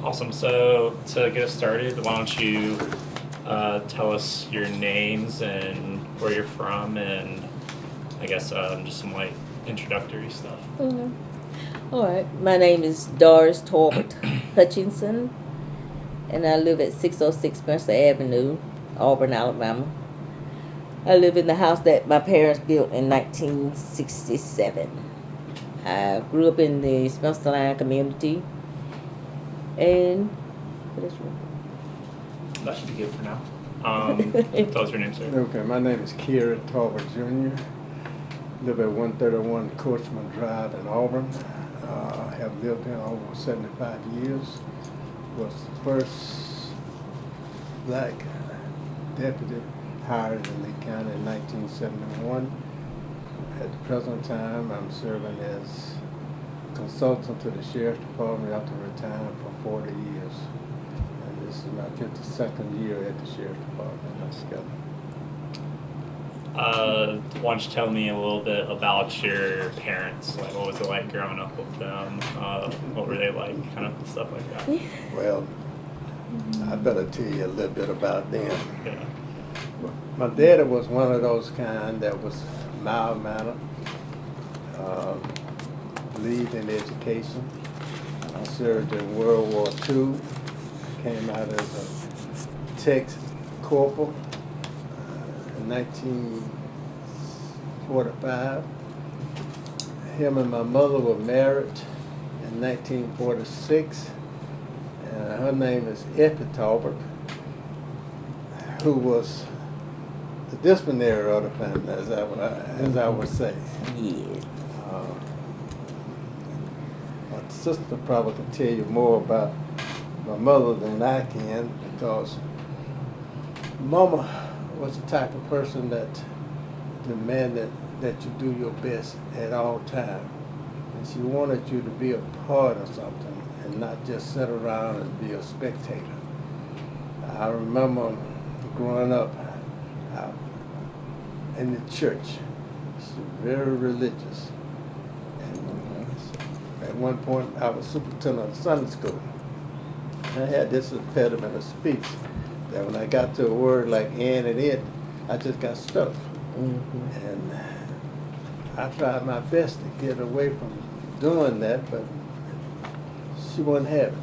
Awesome. So to get us started, why don't you tell us your names and where you're from, and I guess just some like introductory stuff. Mhm. All right. My name is Doris Torbert Hutchinson, and I live at 606 Spencer Avenue, Auburn, Alabama. I live in the house that my parents built in 1967. I grew up in the Spencer Line community, and what is your That should be good for now. Tell us your name, sir. Okay, my name is Cary Torbert Jr. Live at 131 Coachman Drive in Auburn. Have lived here over 75 years. Was the first black deputy hired in Lee County in 1971. At the present time, I'm serving as consultant to the Sheriff's Department after retiring for 40 years. And this is my 52nd year at the Sheriff's Department altogether. Why don't you tell me a little bit about your parents? Like, what was it like growing up with them? What were they like? Kind of stuff like that. Well, I better tell you a little bit about them. Yeah. My daddy was one of those kind that was mild-mannered, believed in education. I served in World War II, came out as a tech corporal in 1945. Him and my mother were married in 1946. Her name is Effie Torbert, who was the disciplinary of the family, as I would say. Yes. My sister probably can tell you more about my mother than I can, because Mama was the type of person that demanded that you do your best at all times. And she wanted you to be a part of something and not just sit around and be a spectator. I remember growing up in the church. She was very religious. And at one point, I was superintendent of Sunday school. I had this impediment of speech that when I got to a word like and it, I just got stuck. Mm-hmm. And I tried my best to get away from doing that, but she wouldn't have it.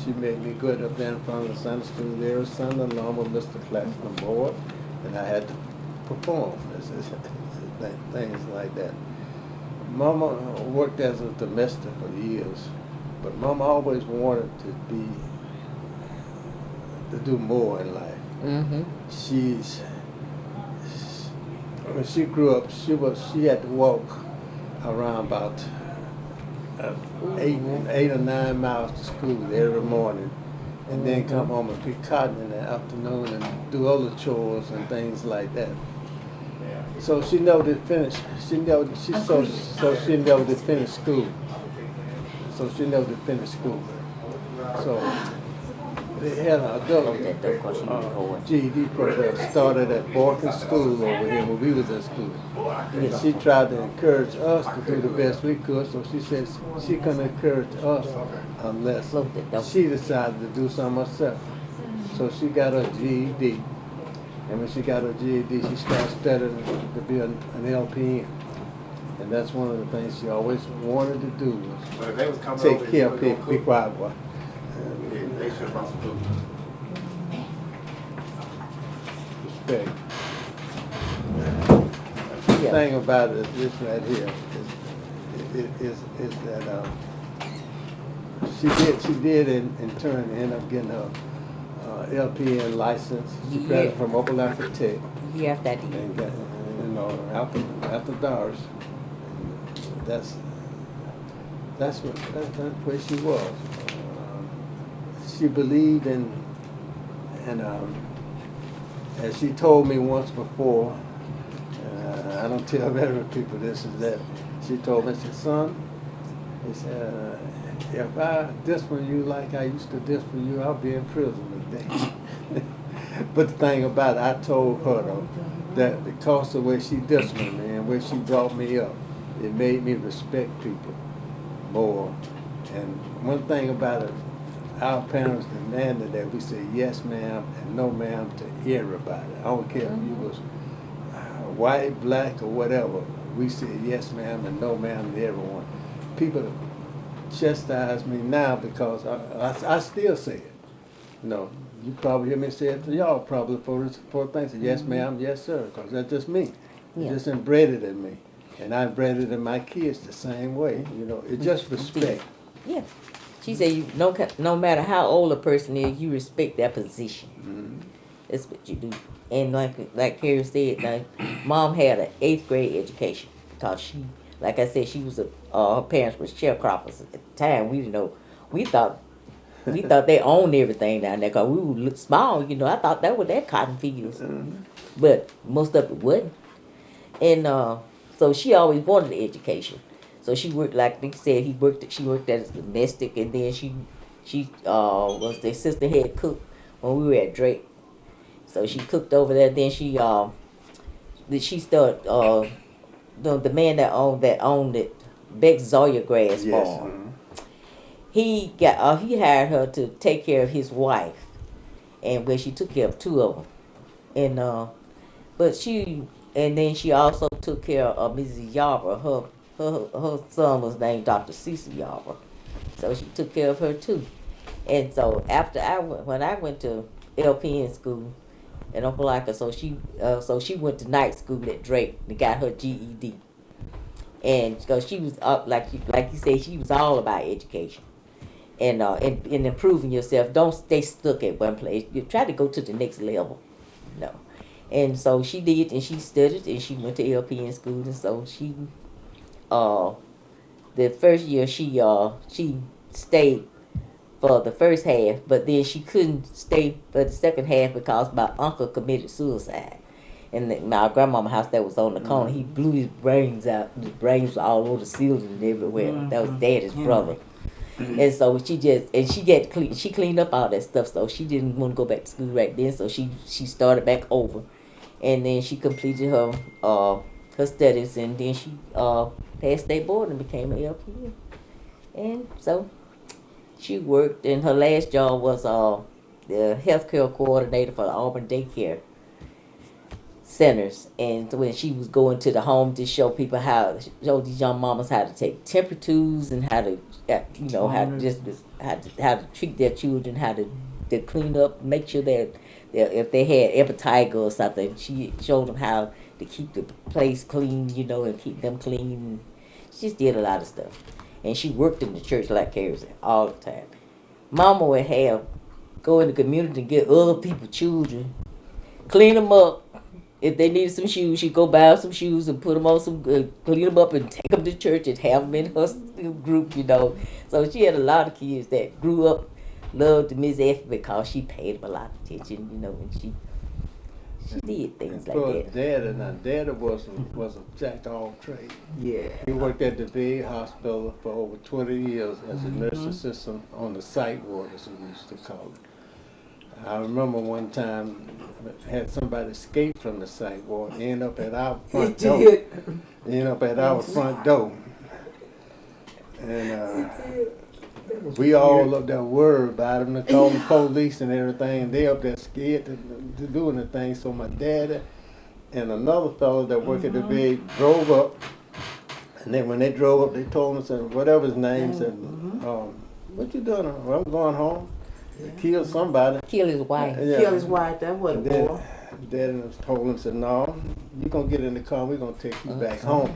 She made me go up there in front of the Sunday school every Sunday along with Mr. Claxton board, and I had to perform things like that. Mama worked as a domestic for years, but Mama always wanted to do more in life. Mm-hmm. When she grew up, she had to walk around about 8 or 9 miles to school every morning, and then come home and pick cotton in the afternoon and do other chores and things like that. So she never did finish. She never did finish school. So they had an adult GED program started at Boykin School over here when we was at school. And she tried to encourage us to do the best we could, so she said she couldn't encourage us unless she decided to do something herself. So she got her GED, and when she got her GED, she started studying to be an LPN. And that's one of the things she always wanted to do, was take care of people. Be quiet, boy. Respect. The thing about it is this right here is that she did in turn end up getting a LPN license. She graduated from Oklahoma Tech. Yeah, that is. And got, after Doris. That's where she was. She believed in, and as she told me once before, I don't tell very many people this is that. She told me, she said, son, he said, if I discipline you like I used to discipline you, I'll be in prison today. But the thing about it, I told her though, that because of the way she disciplined me and where she brought me up, it made me respect people more. And one thing about it, our parents demanded that we say yes ma'am and no ma'am to everybody. I don't care if you was white, black, or whatever. We said yes ma'am and no ma'am to everyone. People chastise me now because I still say it. No, you probably hear me say it to y'all probably for things. Yes ma'am, yes sir, because that's just me. Yeah. It's just inbred it in me. And I bred it in my kids the same way. You know, it's just respect. Yeah. She said, no matter how old a person is, you respect their position. Mm-hmm. That's what you do. And like Cary said, now, Mom had an 8th grade education because she, like I said, she was her parents were sharecroppers at the time. We didn't know. We thought they owned everything down there because we were small. You know, I thought that was their cotton fields, but most of it wasn't. And so she always wanted an education. So she worked, like Nick said, she worked as a domestic, and then she was the assistant head cook when we were at Drake. So she cooked over there. Then she started the man that owned it, Beck Zoya Grass Farm. He hired her to take care of his wife, and she took care of 2 of them, and then she also took care of Mrs. Yarber. Her son was named Dr. Cecil Yarber, so she took care of her too. And so after when I went to LPN school in Opelika, so she went to night school at Drake and got her GED. And because she was up like you said, she was all about education and improving yourself. Don't stay stuck at one place. You try to go to the next level. No. And so she did, and she studied, and she went to LPN school, and so she the first year she stayed for the first half, but then she couldn't stay for the second half because my uncle committed suicide. And my grandmama house that was on the corner, he blew his brains out. His brains were all over the ceiling and everywhere. That was Daddy's brother. And so she cleaned up all that stuff, so she didn't want to go back to school right then, so she started back over. And then she completed her studies, and then she passed state board and became an LPN. And so she worked, and her last job was the healthcare coordinator for the Auburn daycare centers. And when she was going to the home to show people show these young mamas how to take temperatures and how to how to treat their children, how to clean up, make sure that if they had impetigo or something, she showed them how to keep the place clean, and keep them clean. She just did a lot of stuff. And she worked in the church like Cary said, all the time. Mama would go in the community and get other people's children, clean them up. If they needed some shoes, she'd go buy some shoes and put them on clean them up and take them to church and have them in her group, So she had a lot of kids that grew up, loved Miss F because she paid them a lot of attention, and she did things like that. Daddy was a jack of all trades. Yeah. He worked at the VA hospital for over 20 years as a nurse assistant on the psych ward, as we used to call it. I remember one time had somebody escape from the psych ward, end up at our front door. And we all up there worried about him. They called the police and everything, and they up there scared to do anything. So my daddy and another fellow that worked at the VA drove up, and then when they drove up, they told him, said, whatever his name, said, what you doing? Well, I'm going home. Kill somebody. Kill his wife. Kill his wife. That wasn't boy. Daddy told him, said, no, you're going to get in the car. We're going to take you back home.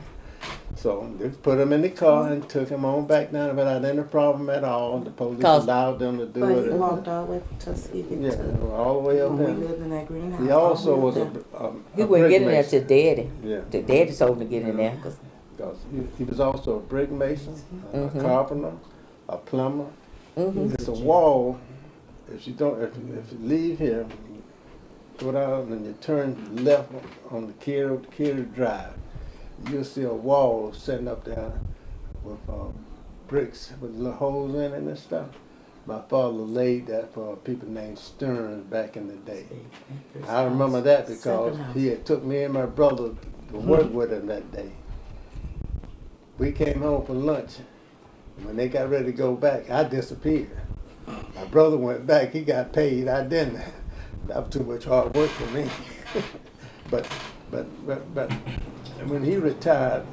So they put him in the car and took him on back down without any problem at all. The police allowed them to do it. He walked all the way from Tuskegee all the way up there. We lived in that greenhouse. He also was he wouldn't get in there to Daddy. Yeah. The Daddy told him to get in there. Because he was also a brick mason, a carpenter, a plumber. It's a wall. If you leave here, go down and you turn left on the Cary Drive, you'll see a wall setting up there with bricks with little holes in it and stuff. My father laid that for people named Stearns back in the day. I remember that because he had took me and my brother to work with him that day. We came home for lunch. When they got ready to go back, I disappeared. My brother went back, he got paid, I didn't. That was too much hard work for me. But when he retired,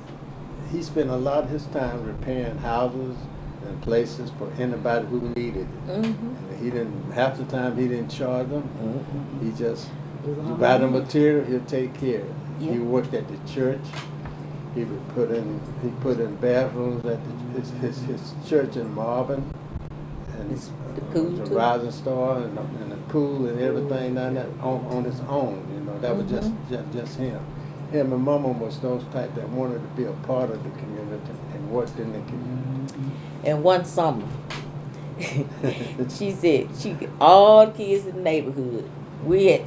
he spent a lot of his time repairing houses and places for anybody who needed it. And he didn't, half the time he didn't charge them. He just, you buy the material, he'll take care of it. Yeah. He worked at the church. He put in bathrooms at his church in Marvin. And the pool the too. Rising Star and the pool and everything down there on his own, you know. That was just him. Him and Mama was those type that wanted to be a part of the community and worked in the community. And one summer, she said all the kids in the neighborhood.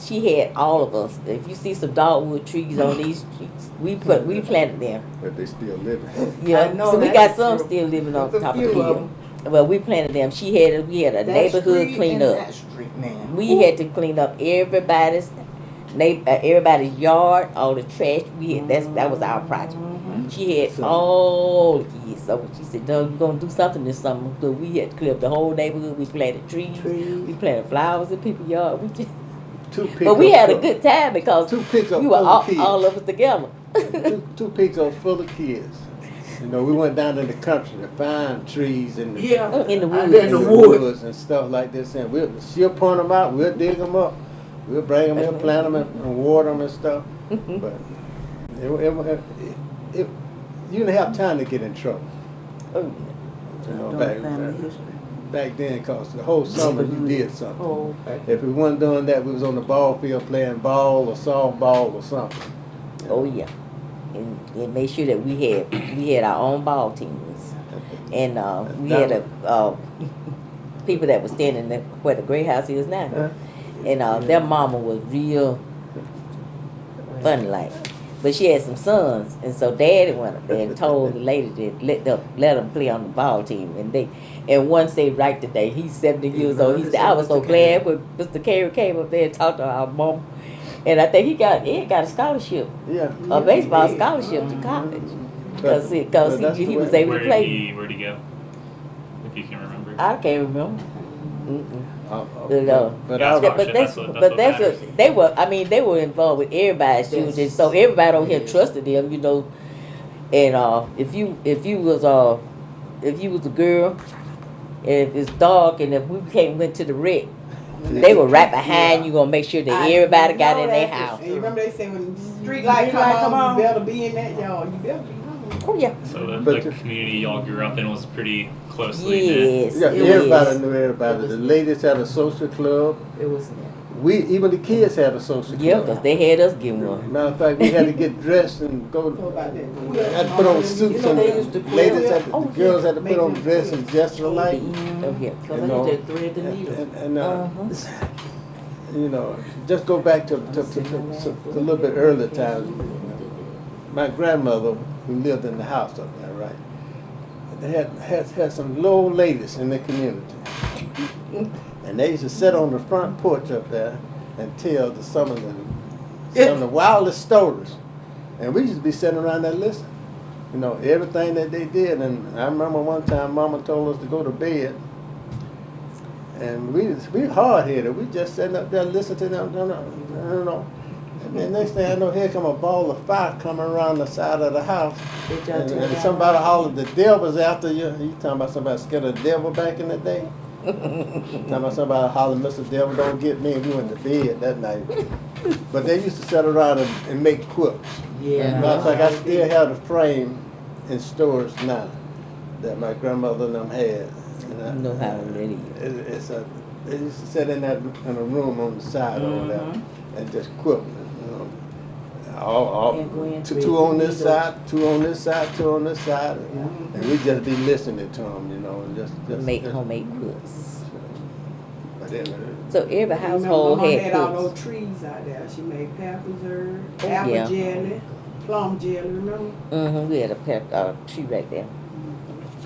She had all of us. If you see some dogwood trees on these streets, we planted them. But they still living. Yeah, I know so we that's got some true. still living on There's a top of the few of hill. Well, we planted them. We had a That neighborhood street cleanup. and that street, man. We had to clean up everybody's yard, all the trash. That was our project. She had all the kids. So she said, "No, we're gonna do something this summer." So we had to clear up the whole neighborhood. We planted trees. We planted flowers in people's yard. But we had a good time because we were all of us together. two pickups full of kids. You know, we went down in the country to find trees in the woods and stuff like this, and she'll point them out. We'll dig them up. We'll bring them in, plant them, and water them and stuff. But you didn't have time to get in trouble. You know, back then, because the whole summer you did something. If we wasn't doing that, we was on the ball field playing ball or softball or something. Oh yeah, and made sure that we had our own ball teams, and we had people that was standing there where the Great House is now, and their mama was real funny like. But she had some sons, and so Daddy went up there and told the lady to let them play on the ball team, and one said right today, he's 70 years old. He said, "I was so glad when Mr. Cary came up there and talked to our mom, and I think he got a scholarship, a baseball scholarship to college, because he was able to play." Where'd he go? If you can remember. I can't remember. They were involved with everybody's children, so everybody on here trusted them, you know. And if you was a girl, and if it's dark, and if we went to the wreck, they were right behind you, gonna make sure that everybody got in their house. And you remember they say when the street light come on, you better be in that yard. You better be home. Oh yeah. So the community y'all grew up in was pretty closely knit. Yes. Yeah, everybody knew everybody. The ladies had a social club. It was. Even the kids had a social club. Yeah, because they had us give one. Matter of fact, we had to get dressed and go. Had to put on suits, and the girls had to put on dresses just alike. Oh yeah. Because I used to thread the needle. And you know, just go back to a little bit earlier times. My grandmother, who lived in the house up there, right? They had some little old ladies in the community. And they used to sit on the front porch up there and tell some of the wildest stories. And we used to be sitting around there listening. You know, everything that they did. And I remember one time Mama told us to go to bed. And we hard-headed. We just sitting up there listening to them. You know. And then next thing I know, here come a ball of fire coming around the side of the house. And somebody hollered, "The devil's after you." You talking about somebody scared of the devil back in the day? Talking about somebody hollering, "Mr. Devil, don't get me." And we went to bed that night. But they used to sit around and make quilts. Yeah. Matter of fact, I still have the frame in storage now that my grandmother and them had. You know how it really is. They used to sit in a room on the side over there and just quilt. Two on this side, two on this side, two on this side, and we just be listening to them, you know, and just make homemade quilts. But anyway, so every household had all quilts. those trees out there. She made preserve, apple jelly, plum jelly. Remember? We had a tree right there.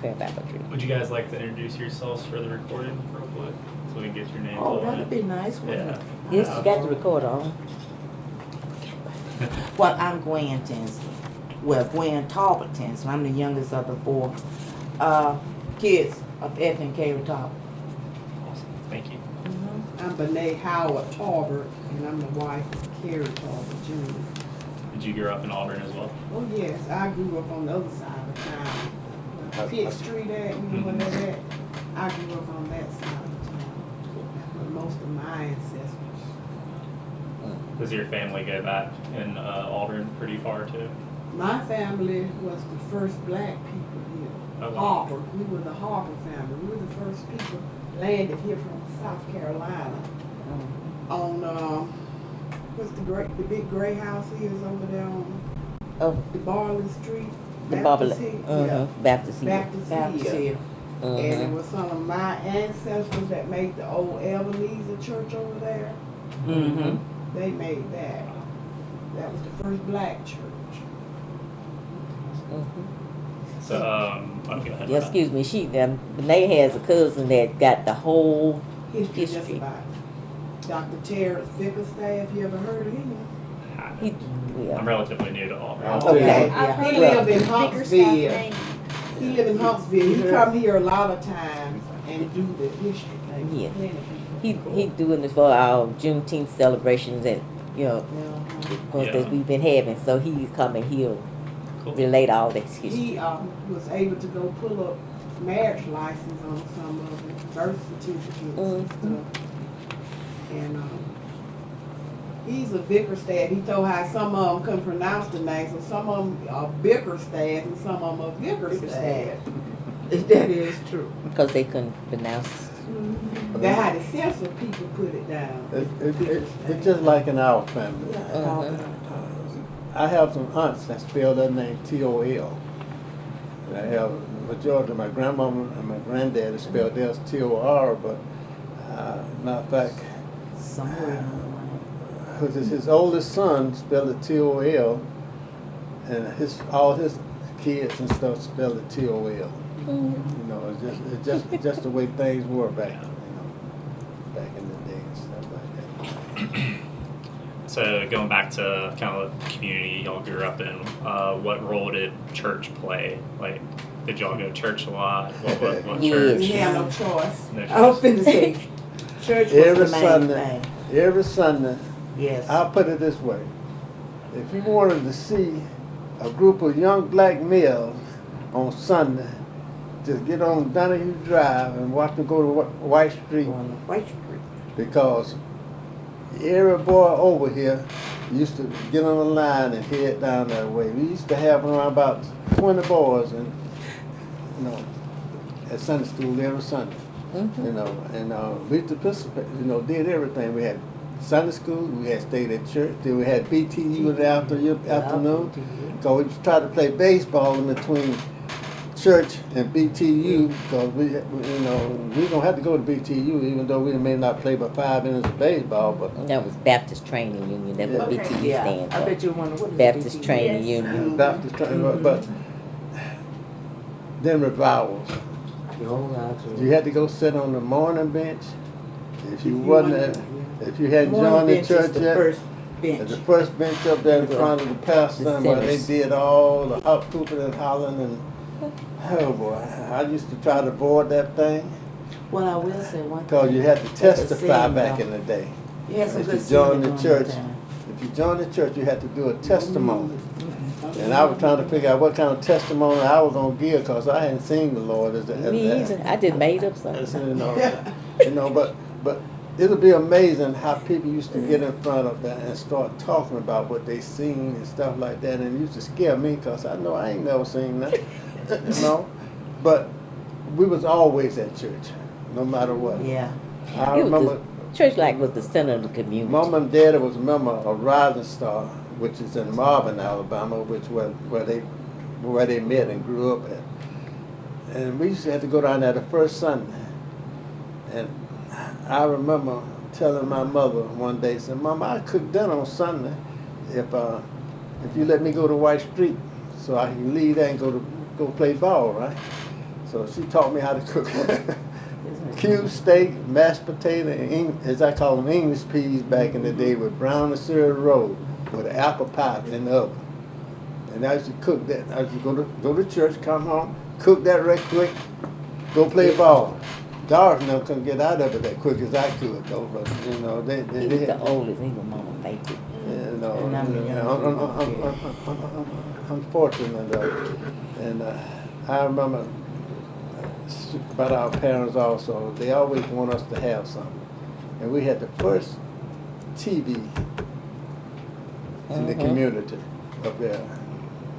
Apple tree. Would you guys like to introduce yourselves for the recording real quick, so we can get your names? Oh, on that'd it? be nice. Yeah. Yes, you got the recorder on. Well, I'm Gwen Tinsley. Well, Gwen Torbert Tinsley. I'm the youngest of the four kids of F and Cary Torbert. Thank you. I'm Bene Howard Torbert, and I'm the wife of Cary Torbert Jr. Did you grow up in Auburn as well? Oh yes, I grew up on the other side of town. Pitt Street at, you know where that at? I grew up on that side of town. With most of my ancestors. Does your family go back in Auburn pretty far too? My family was the first black people here. Oh, wow. Harbor. We were the Harbor family. We were the first people landed here from South Carolina. On what's the big gray house is over there on the Barley Street? The Baptist Hill. Yeah. Baptist Hill. Baptist Hill. And it Mhm. was some of my ancestors that made the old Ebenezer church over there. Mm-hmm. They made that. That was the first black church. So, go ahead. Yeah, excuse me. Bene has a cousin that got the whole History just history. about it. Dr. Terrence Bickerstaff, you ever heard of him? He, yeah. I'm relatively new to Auburn. Okay. Yeah. He lived in Huntsville. He lived in Huntsville. He come here a lot of times and do the history thing. Yeah. Plenty of people. He doing it for our Juneteenth celebrations that Uh-huh. that we've been having. So he come and he'll Cool. relate all this history. He was able to go pull up marriage license on some of them, birth certificates and stuff. And he's a Bickerstaff. He told how some of them couldn't pronounce the name, so some of them are Bickerstaff and some of them are Bickerstaff. That is true. Because they couldn't pronounce. That's how the census people put it down. It's just like in our family. I have some aunts that spell their name T-O-L. And I have majority of my grandmama and my granddaddy spelled theirs T-O-R, but matter of fact, Somewhere. his oldest son spelled it T-O-L, and all his kids and stuff spelled it T-O-L. You know, it's just the way things were back in the day and stuff like that. So going back to kind of the community y'all grew up in, what role did church play? Like, did y'all go to church a lot? What Yes. church? We had no choice. No I was church. finna say, church was Every the main Sunday, thing. every Sunday, Yes. I'll put it this way. If you wanted to see a group of young black males on Sunday, just get on Donahue Drive and watch them go to White Street, On the White Street. because every boy over here used to get on the line and head down that way. We used to have around about 20 boys, and at Sunday school every Sunday. And we participated, did everything. We had Sunday school, we had stayed at church, then we had BTU in the afternoon. So we tried to play baseball in between church and BTU, because we don't have to go to BTU, even though we may not play but 5 minutes of baseball. But That was Baptist Training Union. That's what Yeah. BTU Yeah, stands I for. bet you wonder what is Baptist BTU? Training Union. Baptist, but then revivals. You had to go sit on the morning bench. If you if you hadn't joined the church the yet, first at bench. the first bench up there in front of the pastor, The where they sinners. did all the hot pooping and hollering, and oh boy, I used to try to board that thing, Well, I will say one because thing. you had to testify sing, back though. in the day. You had some If good you joined the singing during church, that time. if you joined the church, you had to do a testimony. And I was trying to figure out what kind of testimony I was gonna give, because I hadn't seen the Lord as Me either. I just made up something. But it'll be amazing how people used to get in front of that and start talking about what they seen and stuff like that, and it used to scare me, because I know I ain't never seen that, But we was always at church, no matter what. Yeah. I It was remember Church like was the center of the community. Mom and Daddy was a member of Rising Star, which is in Marvin, Alabama, which where they met and grew up at. And we used to have to go down there the first Sunday. And I remember telling my mother one day, said, "Mama, I cook dinner on Sunday if you let me go to White Street, so I can leave there and go play ball, right?" So she taught me how to cook cube steak, mashed potato, and as I call them, English peas back in the day, with brown and syrup roll with an apple pie in the oven. And I used to cook that. I used to go to church, come home, cook that right quick, go play ball. Doris and them couldn't get out of it that quick as I could, though. But you know, He was the oldest. He was mama favorite. you know, And I'm the unfortunately, and I remember about our parents also. They always want us to have something, and we had the first TV in the community up there.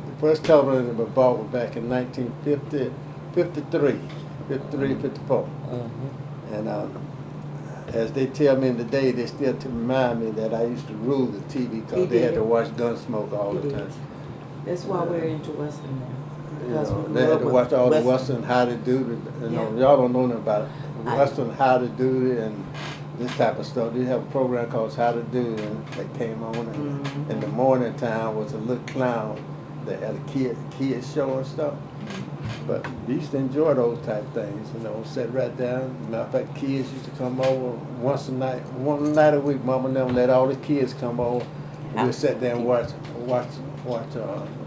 The first television was bought back in 1950, 53, 54. And as they tell me today, they still remind me that I used to rule the TV because they had to watch Gunsmoke all the time. That's why we're into Western now. You Because know, we they grew had up to with watch all the Western, how to do it. You know, y'all don't know nothing about it. Western, how to do it, and this type of stuff. They have a program called How to Do It, and that came on. And in the morning time was a little clown that had a kid show and stuff. But we used to enjoy those type things, you know, sit right down. Matter of fact, kids used to come over one night a week. Mama and them let all the kids come over. We'd sit there and watch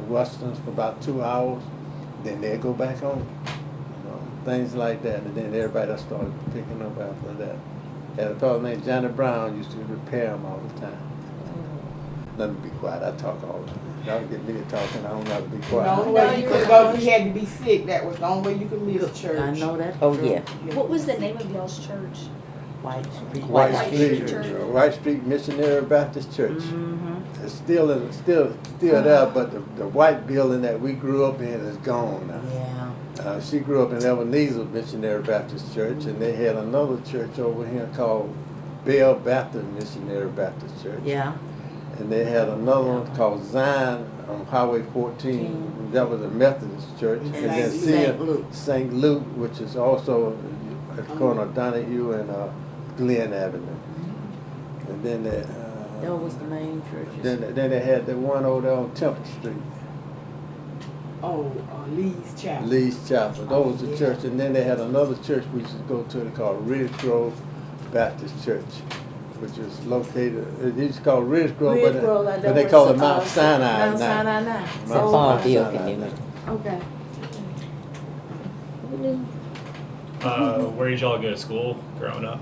Westerns for about 2 hours. Then they'd go back home. You know, things like that. And then everybody else started picking up after that. Had a fellow named Johnny Brown used to repair them all the time. Let me be quiet. I talk all the time. Y'all get me to talking. I don't have to be The quiet. only way you could go, you had to be sick. That was the only way you could miss church. I know that. Oh, yeah. What was the name of y'all's church? White Street. White White Street, Street Church. White Street Missionary Baptist Church. Mm-hmm. It's still there, but the white building that we grew up in is gone now. Yeah. She grew up in Ebenezer Missionary Baptist Church, and they had another church over here called Bell Baptist Missionary Baptist Church. Yeah. And they had another one called Zion on Highway 14. That was a Methodist church. And then St. Luke, which is also at the corner of Donahue and Glen Avenue. And then That was the main churches. then they had the one over there on Temple Street, Oh, Lee's Chapel. Lee's Chapel. Those were the church. And then they had another church we used to go to called Ridge Grove Baptist Church, which is located, it used to call Ridge Grove, but they call it Mount Sinai Mount now. Sinai now. It's a Mount Farmville Sinai. community. Okay. Where did y'all go to school growing up?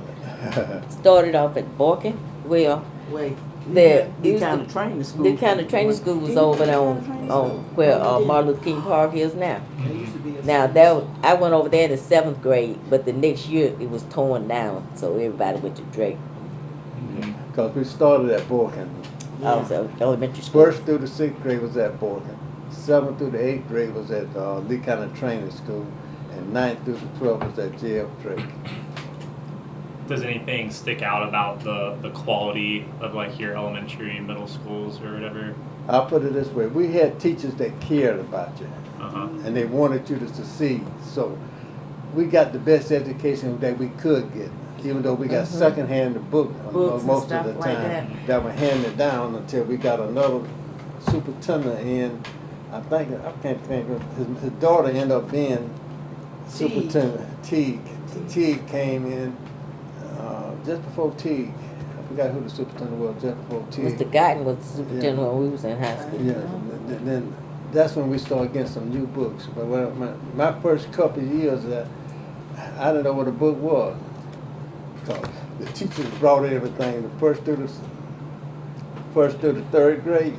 Started off at Borkin. Well, Wait. the kind of training school. The kind of training school was over there on where Martin Luther King Park is now. There used to be a Now I went over there in the 7th grade, but the next year it was torn down, so everybody went to Drake. Because we started at Borkin. Also elementary school. First through the 6th grade was at Borkin. 7th through the 8th grade was at Lee County Training School. And 9th through the 12th was at J.F. Drake. Does anything stick out about the quality of like your elementary, middle schools or whatever? I'll put it this way. We had teachers that cared about you. And they wanted you to succeed. So we got the best education that we could get. Even though we got secondhand books most of the time that were handed down until we got another superintendent in. I can't think of his daughter ended up being Superintendent Teague. Teague came in just before Teague. I forgot who the superintendent was just before Teague. Mr. Guyton was the superintendent when we was in high school. Yeah, then that's when we started getting some new books. But when my first couple of years, I didn't know what a book was. Because the teachers brought everything, the first through the 3rd grade.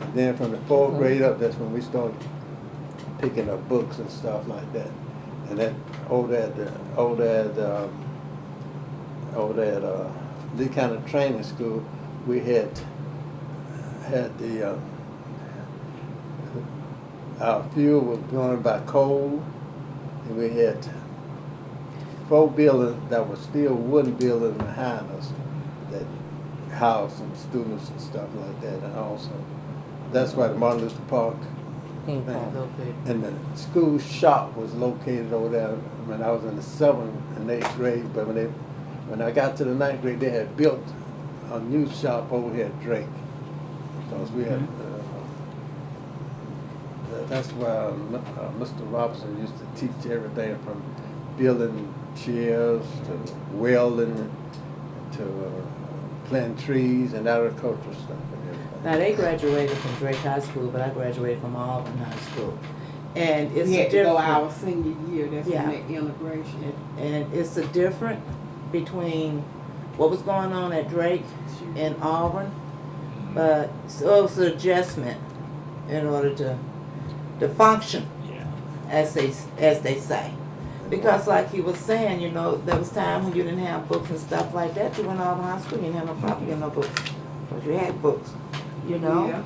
And then from the 4th grade up, that's when we started picking up books and stuff like that. And then over at Lee County Training School, we had the our fuel was going by coal, and we had 4 buildings that were still wooden buildings behind us that housed some students and stuff like that. And also, that's why the Martin Luther Park thing. And the school shop was located over there when I was in the 7th and 8th grade. But when I got to the 9th grade, they had built a new shop over here at Drake. Because we had, that's why Mr. Robinson used to teach everything from building chairs to welding to planting trees and agricultural stuff and everything. Now, they graduated from Drake High School, but I graduated from Auburn High School. And it's We a had to go different, our senior year, that's Yeah. when that integration. and it's a different between what was going on at Drake and Auburn. But so it's an adjustment in order to function, Yeah. as they say. Because like he was saying, you know, there was time when you didn't have books and stuff like that. You went to Auburn High School, you didn't have no problem getting no books, but you had books, you know. Yeah.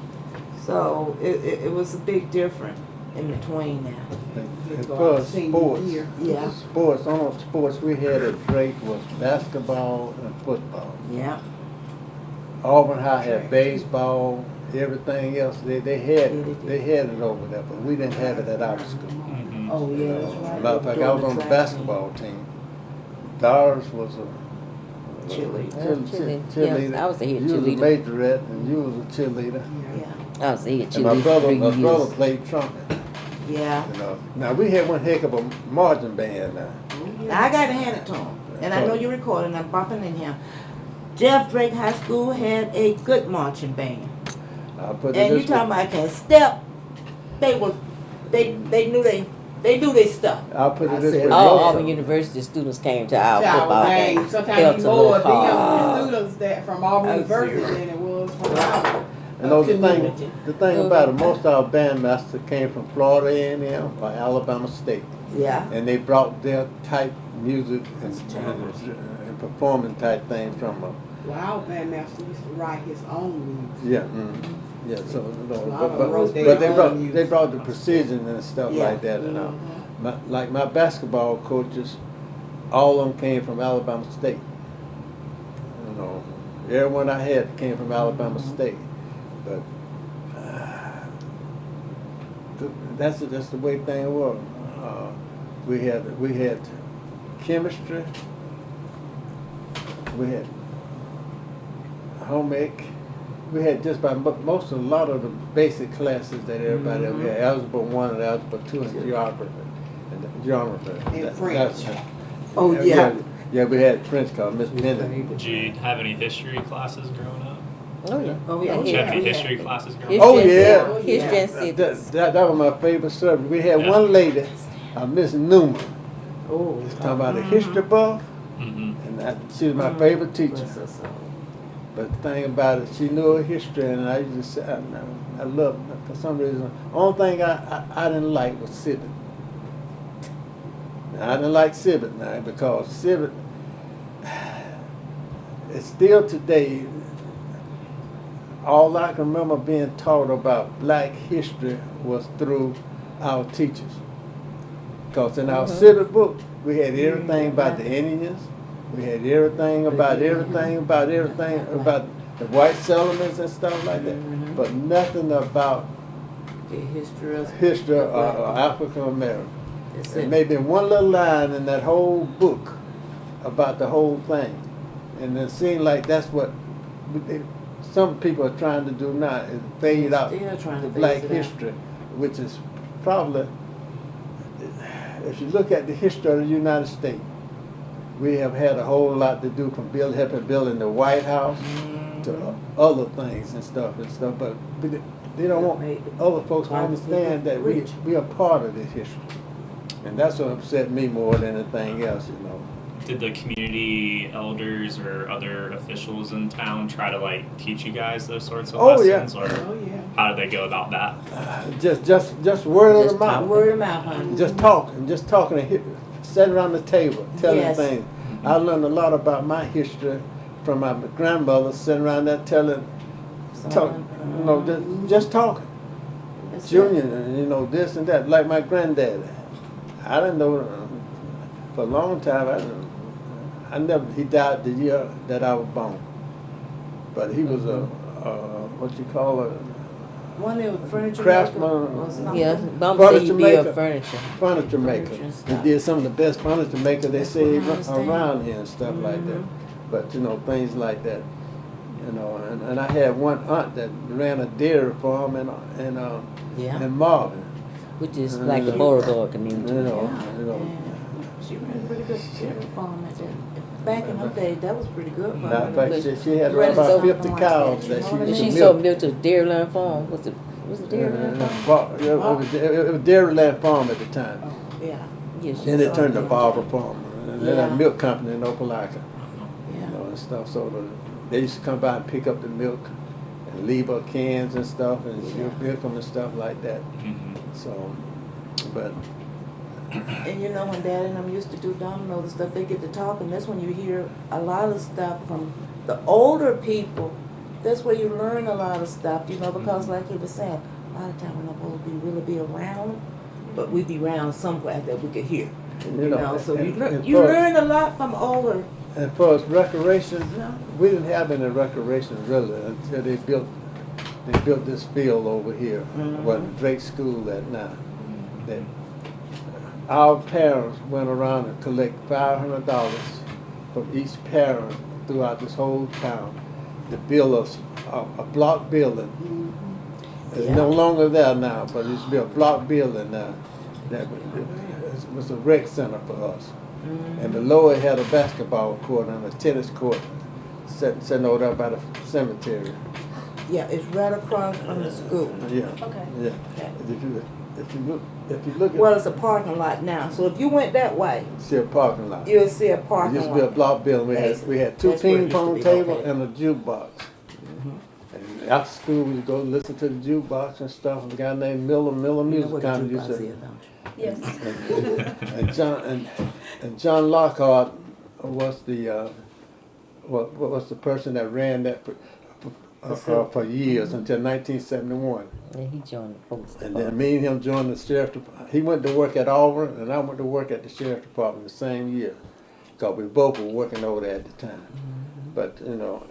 So it was a big difference in between now. As Go far our as senior sports, year. Yeah. only sports we had at Drake was basketball and football. Yeah. Auburn High had baseball, everything else, they had it over there, but we didn't have it at our school. Mhm. Oh yeah, that's right. Matter of fact, I was on the basketball team. Doris was a cheerleader. Yeah, I was a head You was a cheerleader. majorette and you was a cheerleader. Yeah. I was a head And my cheerleader for brother, 3 my years. brother played trumpet. Yeah. You know. Now we had one heck of a marching band now. Now I gotta hand it to him, and I know you're recording. I'm bumping in here. Jeff Drake High School had a good marching band, I'll put it and you this way. talking about can step? They knew they stuff. I'll put I it this said, way. All most- Auburn University students came to our To our football game. games. Sometimes Felt you a more little of them hard. students that from Auburn I'm University serious. than it was from our And those community. the thing about it, most of our bandmasters came from Florida A&M or Alabama State, Yeah. and they brought their type music and performing type things from them. Well, our bandmaster used to write his own music. Yeah. So you know, A lot of them but wrote their they own brought music. the precision and stuff Yeah. like that. And Mhm. like my basketball coaches, all of them came from Alabama State. You know, everyone I had came from Alabama State, but that's the way things were. We had chemistry, we had home ec, we had just about a lot of the basic classes that everybody ever had. Algebra 1 and Algebra 2 and geography. And French. Oh yeah. Yeah, we had French called Miss Bene. Did you have any history classes growing up? Oh yeah. Oh, yeah. Did you have any Yeah. history classes growing History up? Oh, and yeah. civics. History and civics. That was my favorite subject. We had Yeah. one lady, Miss Newman, Oh. talking about a history buff, Mhm. and she was my favorite teacher. Bless her soul. But the thing about it, she knew her history, and I used to say, I loved it for some reason. Only thing I didn't like was civic. Now, I didn't like civic now because civic, it's still today, all I can remember being taught about black history was through our teachers. Because in our civic book, we had everything about the Indians, we had everything about the white settlements and stuff like that, but nothing about The history of history of African American. That's There it. may be one little line in that whole book about the whole thing. And it seems like that's what some people are trying to do now, is fade out Still trying to the black phase it out. history, which is probably, if you look at the history of the United States, we have had a whole lot to do from helping building the White House to other things and stuff, but they don't want other folks to understand that we are part of this history. And that's what upset me more than anything else, you know. Did the community elders or other officials in town try to like teach you guys those sorts of Oh, yeah. lessons, or Oh, yeah. how did they go about that? Just word of Just the mouth. Word of mouth, honey. Just talking, and sitting around the table, telling Yes. things. I learned a lot about my history from my grandmother, sitting around there just talking. That's Junior, it. you know, this and that, like my granddaddy. I didn't know for a long time. He died the year that I was born. But he was what you call a One of the furniture craftsman, maker or something. Yeah, Bum Furniture said he maker. built furniture. furniture maker. Furniture and He stuff. did some of the best furniture makers they That's say what I understand. around here and stuff like that. But you know, things like that. You know, and I had one aunt that ran a dairy farm Yeah. in Marvin. Which is like the Beauregard community. You know, Yeah. She ran a pretty good dairy farm at that. Back in her day, that was pretty good for Matter of fact, her. she had Right, about so- 50 cows that she And used she to sold milk. milk to the Dairyland Farm. What's it? Was it Dairyland Farm? It was Dairyland Farm at the time. Yeah. Yes, Then it turned to something like Barber that. Farm. And then Yeah. a milk company in Opelika. Yeah. You know, and stuff. So they used to come by and pick up the milk and leave her cans and stuff, and she'll milk them and stuff like that. Mhm. So, but And you know, when Dad and them used to do dominoes and stuff, they get to talk, and that's when you hear a lot of stuff from the older people. That's where you learn a lot of stuff, you know, because like he was saying, a lot of time we're not supposed to really be around, but we be around somewhere that we could hear. You know, so you learn a lot from older. and for us recreation, No. we didn't have any recreation really until they built this field over here, where Drake School at now. That our parents went around and collect $500 from each parent throughout this whole town to build a block building. It's no longer there now, but it used to be a block building now. That was a rec center for us. And below it had a basketball court and a tennis court sitting over there by the cemetery. Yeah, it's right across from the school. Yeah. Okay. Yeah. If you look at Well, it's a parking lot now, so if you went that way, see a parking lot. you'll see a It parking used to be a lot. block building. We had two That's where it ping used to pong be tables located. and a jukebox. And after school, we'd go listen to the jukebox and stuff. A guy named Miller You know Music what a Company jukebox used is, to. don't you? Yes. And John Lockhart was the was the person that ran that for years until 1971. And he joined the police And then department. me and him joined the sheriff department. He went to work at Auburn, and I went to work at the sheriff department the same year, because we both were working over there at the time. But you know,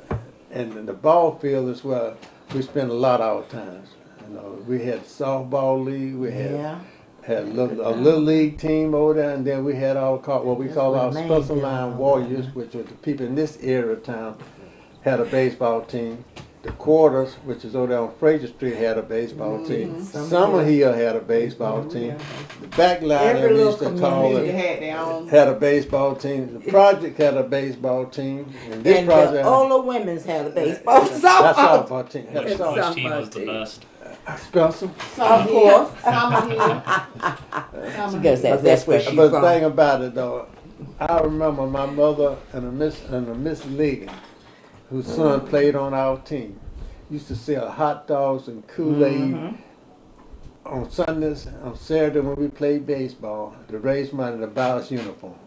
and in the ball field is where we spent a lot of our times. You know, we had softball league, we had Yeah. a little league team over there, and then we had what we That's call where our Maine special did line all warriors, that. which were the people in this area of town, had a baseball team. The Quarters, which is over there on Fraser Street, had a baseball team. Summer Hill had a baseball team. The back line, Every they little used to call They it, had their own. had a baseball team. The project had a baseball team. And this And project the older women's had a baseball that's softball. softball team. Had a Which softball. team was the best? Spencer. Summer Hill. Summer Hill. She goes But that that's where way. she But the from. thing about it though, I remember my mother and a Miss Ligon, whose son played on our team, used to sell hot dogs and Kool-Aid on Sundays, on Saturday when we played baseball to raise money to buy us uniforms.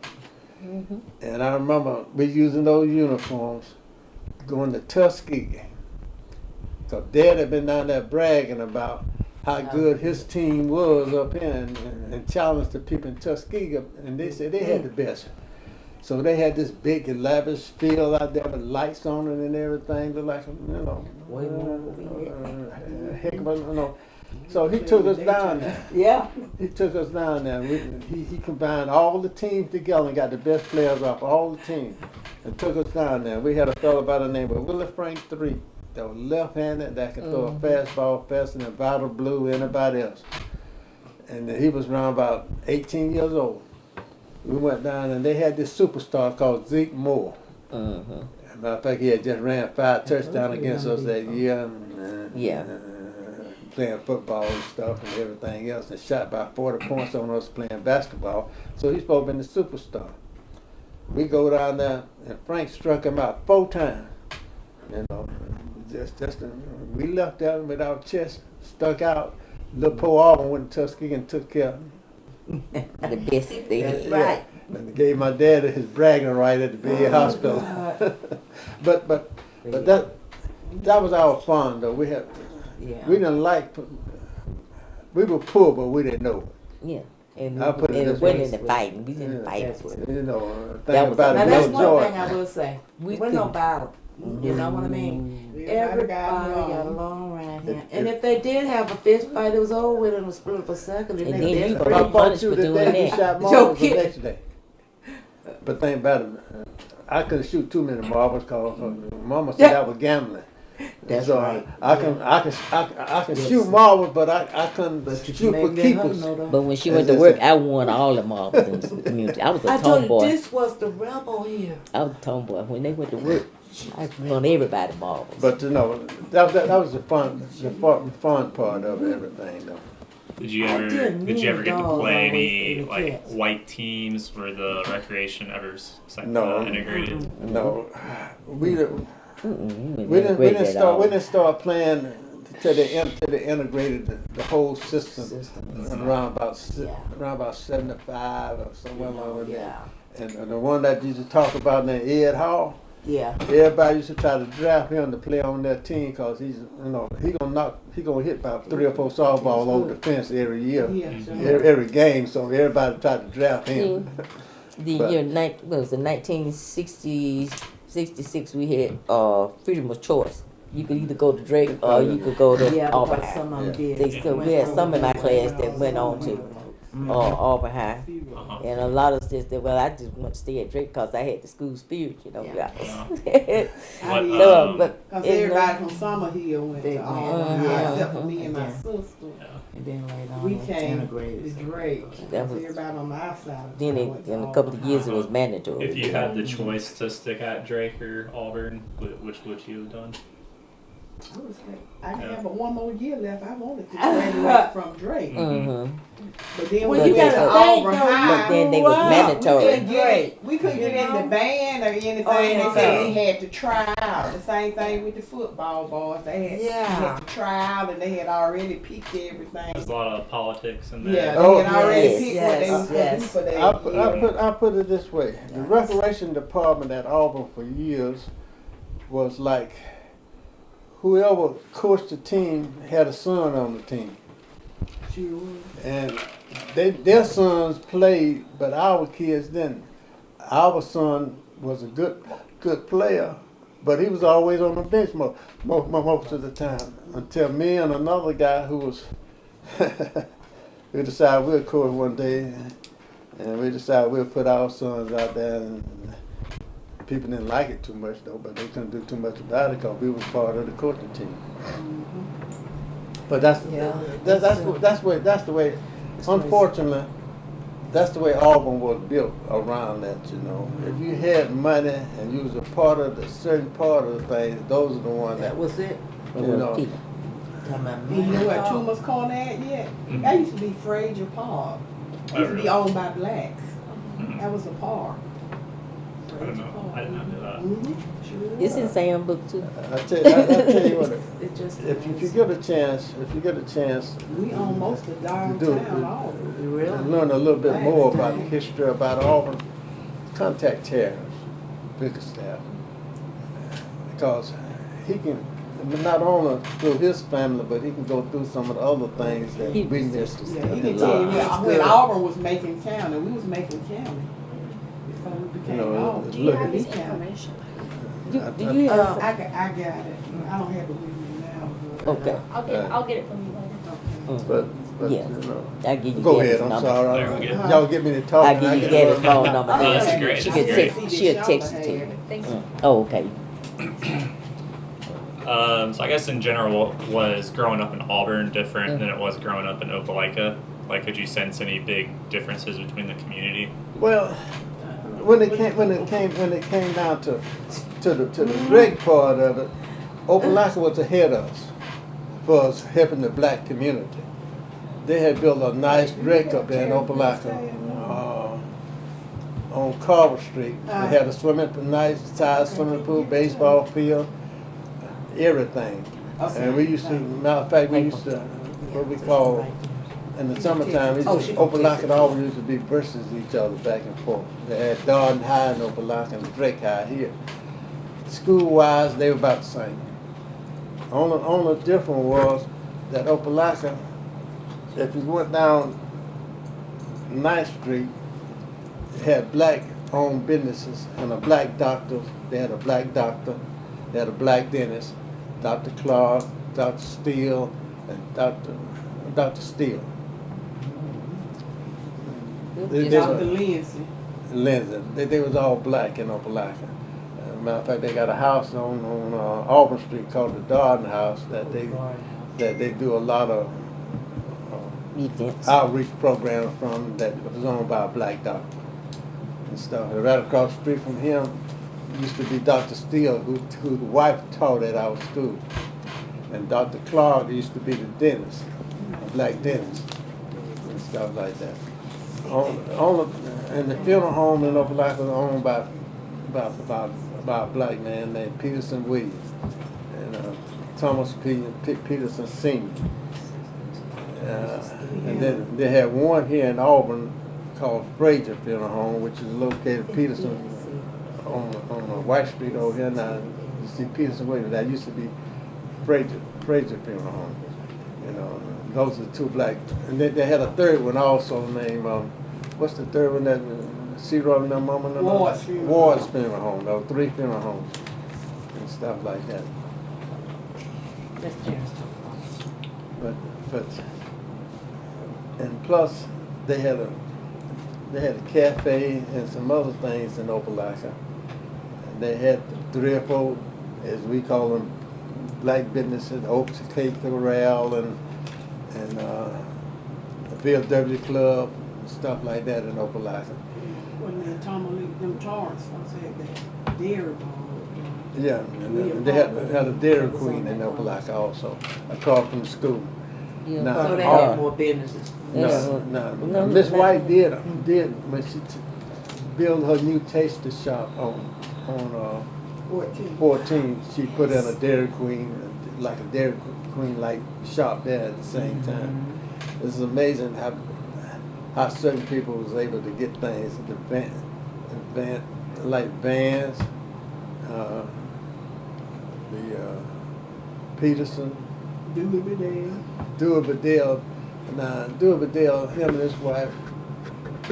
And I remember we using those uniforms going to Tuskegee. So Dad had been down there bragging about how good his team was up here and challenged the people in Tuskegee, and they said they had the best. So they had this big elaborate field out there with lights on it and everything. They're like, you know, Way more than we heck of a, you know. So he took us down there. Yeah. He took us down there. He combined all the teams together and got the best players off all the teams and took us down there. We had a fellow by the name of Willie Frank III that was left-handed that could throw a fastball faster than Vital Blue anybody else. And he was around about 18 years old. We went down and they had this superstar called Zeke Moore. As a matter of fact, he had just ran 5 touchdowns against us that year. Yeah. Playing football and stuff and everything else, and shot by 40 points on us playing basketball. So he's supposed to be the superstar. We go down there and Frank struck him out 4 times. You know, we left there with our chest stuck out. Little poor Auburn went to Tuskegee and took care of him. The best thing. That's right. And gave my dad his bragging right at the VA hospital. but that was our fun though. We didn't like. We were poor, but we didn't know it. Yeah. And I'll put it it this wasn't way. into fighting. We didn't Yeah. fight. You know, That thing was- about Now it, that's no one joy. thing I will say. We We're no couldn't- battle. You know what I mean? Everybody got along right here. It- And if they did have a fist fight, it was over with in a split of a second. And they then you best could If friends. I be fought punished you for today, doing you that. shot Joe marbles the Kid. next day. But think about it, I couldn't shoot too many marbles because Mama said I was gambling. That's so right. I can shoot marbles, but I couldn't But you shoot may for let her keepers. know, though. But when she And went to that's work, it. I won all the marbles in the community. I was a I told you tomboy. this was the rebel here. I was a tomboy. When they went to work, I won everybody marbles. But you know, that was the fun part of everything, though. Did you I ever did did you ever get to mean play dogs any always like cats. white teams where the recreation ever No. integrated? No, we didn't. Mm-mm, We great at didn't all. start playing till they integrated the whole system around about around about 75 or somewhere along there. And the one that used to talk about in Ed Hall, Yeah. everybody used to try to draft him to play on that team because he's he gonna hit about 3 or 4 softballs over the fence every year, Yeah, every game. So everybody tried to draft him. The But- year what was it, 1960, 66, we had freedom of choice. You could either go to Drake or you could go to Yeah, Auburn because High. some of them Yeah. did. They still, we had some in my class that went on to Auburn High. Uh-huh. And a lot of us just said, well, I just want to stay at Drake because I had the school spirit, you know. Yeah. What, So, but Cause it- everybody from Summerhill went They to went, Auburn, yeah. except for me and my Yeah. sister. And then later on, We it was came to integrated. Drake. That Cause was- everybody on my side. then went to in a couple of Auburn. years it was mandatory. If you had the choice to stick at Drake or Auburn, which would you have done? I was like, I Yeah. have but one more year left. I wanted to graduate from Drake. Mm-hmm. But then Well, we you went to gotta think, Auburn though, High. But then they was Wow. mandatory. We couldn't get in the band or anything. They said we had to try out. The same thing with the football boys. They had, Yeah. we had to try out, and they had already picked everything. There's a lot of politics in there. Yeah, they Oh, had already yes, picked what they was gonna do yes. for that I put it this way: the recreation department at Auburn for years was like whoever coached the team had a son on the team, Sure. and their sons played, but our kids didn't. Our son was a good player, but he was always on the bench most of the time until me and another guy who was we decided we'll coach one day, and we decided we'll put our sons out there. And people didn't like it too much though, but they couldn't do too much about it because we was part of the coaching team. But that's the way. Unfortunately, that's the way Auburn was built around that. You know, if you had money and you was a part of the certain part of the thing, those are the ones That that was it. you know. People. Talking about You know where me. Tuma's Corner at yet? Mhm. That used to be Frazier Park. It used to be owned by blacks. Mhm. That was a park. I don't know. I did not know that. Mm-hmm. Sure. It's in Sam book too. I tell you what. It just If you get a chance, We own most of you downtown do Auburn. You really? and learn a little bit more about the history about Auburn, contact Terrence, Bickerstaff, because he can not only through his family, but he can go through some of the other things that we missed. Yeah, he can tell you when Auburn was Macon County, we was Macon County. Before we became You know, Auburn. Do you Look have at this Lee County. information? Do you have I got it. I don't have it with me now. But, Okay. I'll get it from you later. okay. But Yeah. you know. I'll give you Go Gabby's ahead, I'm number. sorry. There we go. Y'all get me to talk. I'll give you Gabby's phone number. Oh, then that's she- great. She I can didn't text, see she'll this text y'all it to you. had. Thanks. Oh, okay. So I guess in general, was growing up in Auburn different than it was growing up in Opelika? Like, could you sense any big differences between the community? Well, when it came down to the Drake part of it, Opelika was ahead of us for us helping the black community. They had built a nice Drake up there in Opelika on Carver Street. They had a nice size swimming pool, baseball field, everything. And we used to, matter of fact, we used to, what we call, in the summertime, Opelika and Auburn used to be versus each other back and forth. They had Darden High in Opelika and Drake High here. School-wise, they were about the same. Only difference was that Opelika, if you went down 9th Street, it had black-owned businesses and a black doctor. They had a black doctor, they had a black dentist, Dr. Clark, Dr. Steele, and Dr. Steele. They Dr. were- Lindsay. Lindsay. They was all black in Opelika. Matter of fact, they got a house on Auburn Street called the Darden House that they do a lot of Events. outreach programs from that was owned by a black doctor and stuff. And right across the street from him used to be Dr. Steele, whose wife taught at our school. And Dr. Clark used to be the dentist, a black dentist, and stuff like that. And the funeral home in Opelika was owned by a black man named Peterson Williams and Thomas Peterson Sr. And then they had one here in Auburn called Frazier Funeral Home, which is located Peterson on White Street over here now. You see Peterson Williams. That used to be Frazier Funeral Home. You know, those are the two black. And then they had a third one also named what's the third one that C-Rob and their mama? Ward's Funeral Home. There were 3 funeral homes and stuff like that. But and plus they had a cafe and some other things in Opelika. And they had 3 or 4, as we call them, black businesses, Oaks Cake Corral and the Bill W Club and stuff like that in Opelika. When them Torrance folks had that dairy bar. Yeah, and they had a Dairy Queen in Opelika also, across from the school. Yeah. Now, So they had more businesses. No. Miss White did when she built her new taster shop on 14. She put in a Dairy Queen, like a Dairy Queen like shop there at the same time. It's amazing how certain people was able to get things, like Vans, the Peterson, Dewey Bedell. Now, Dewey Bedell, him and his wife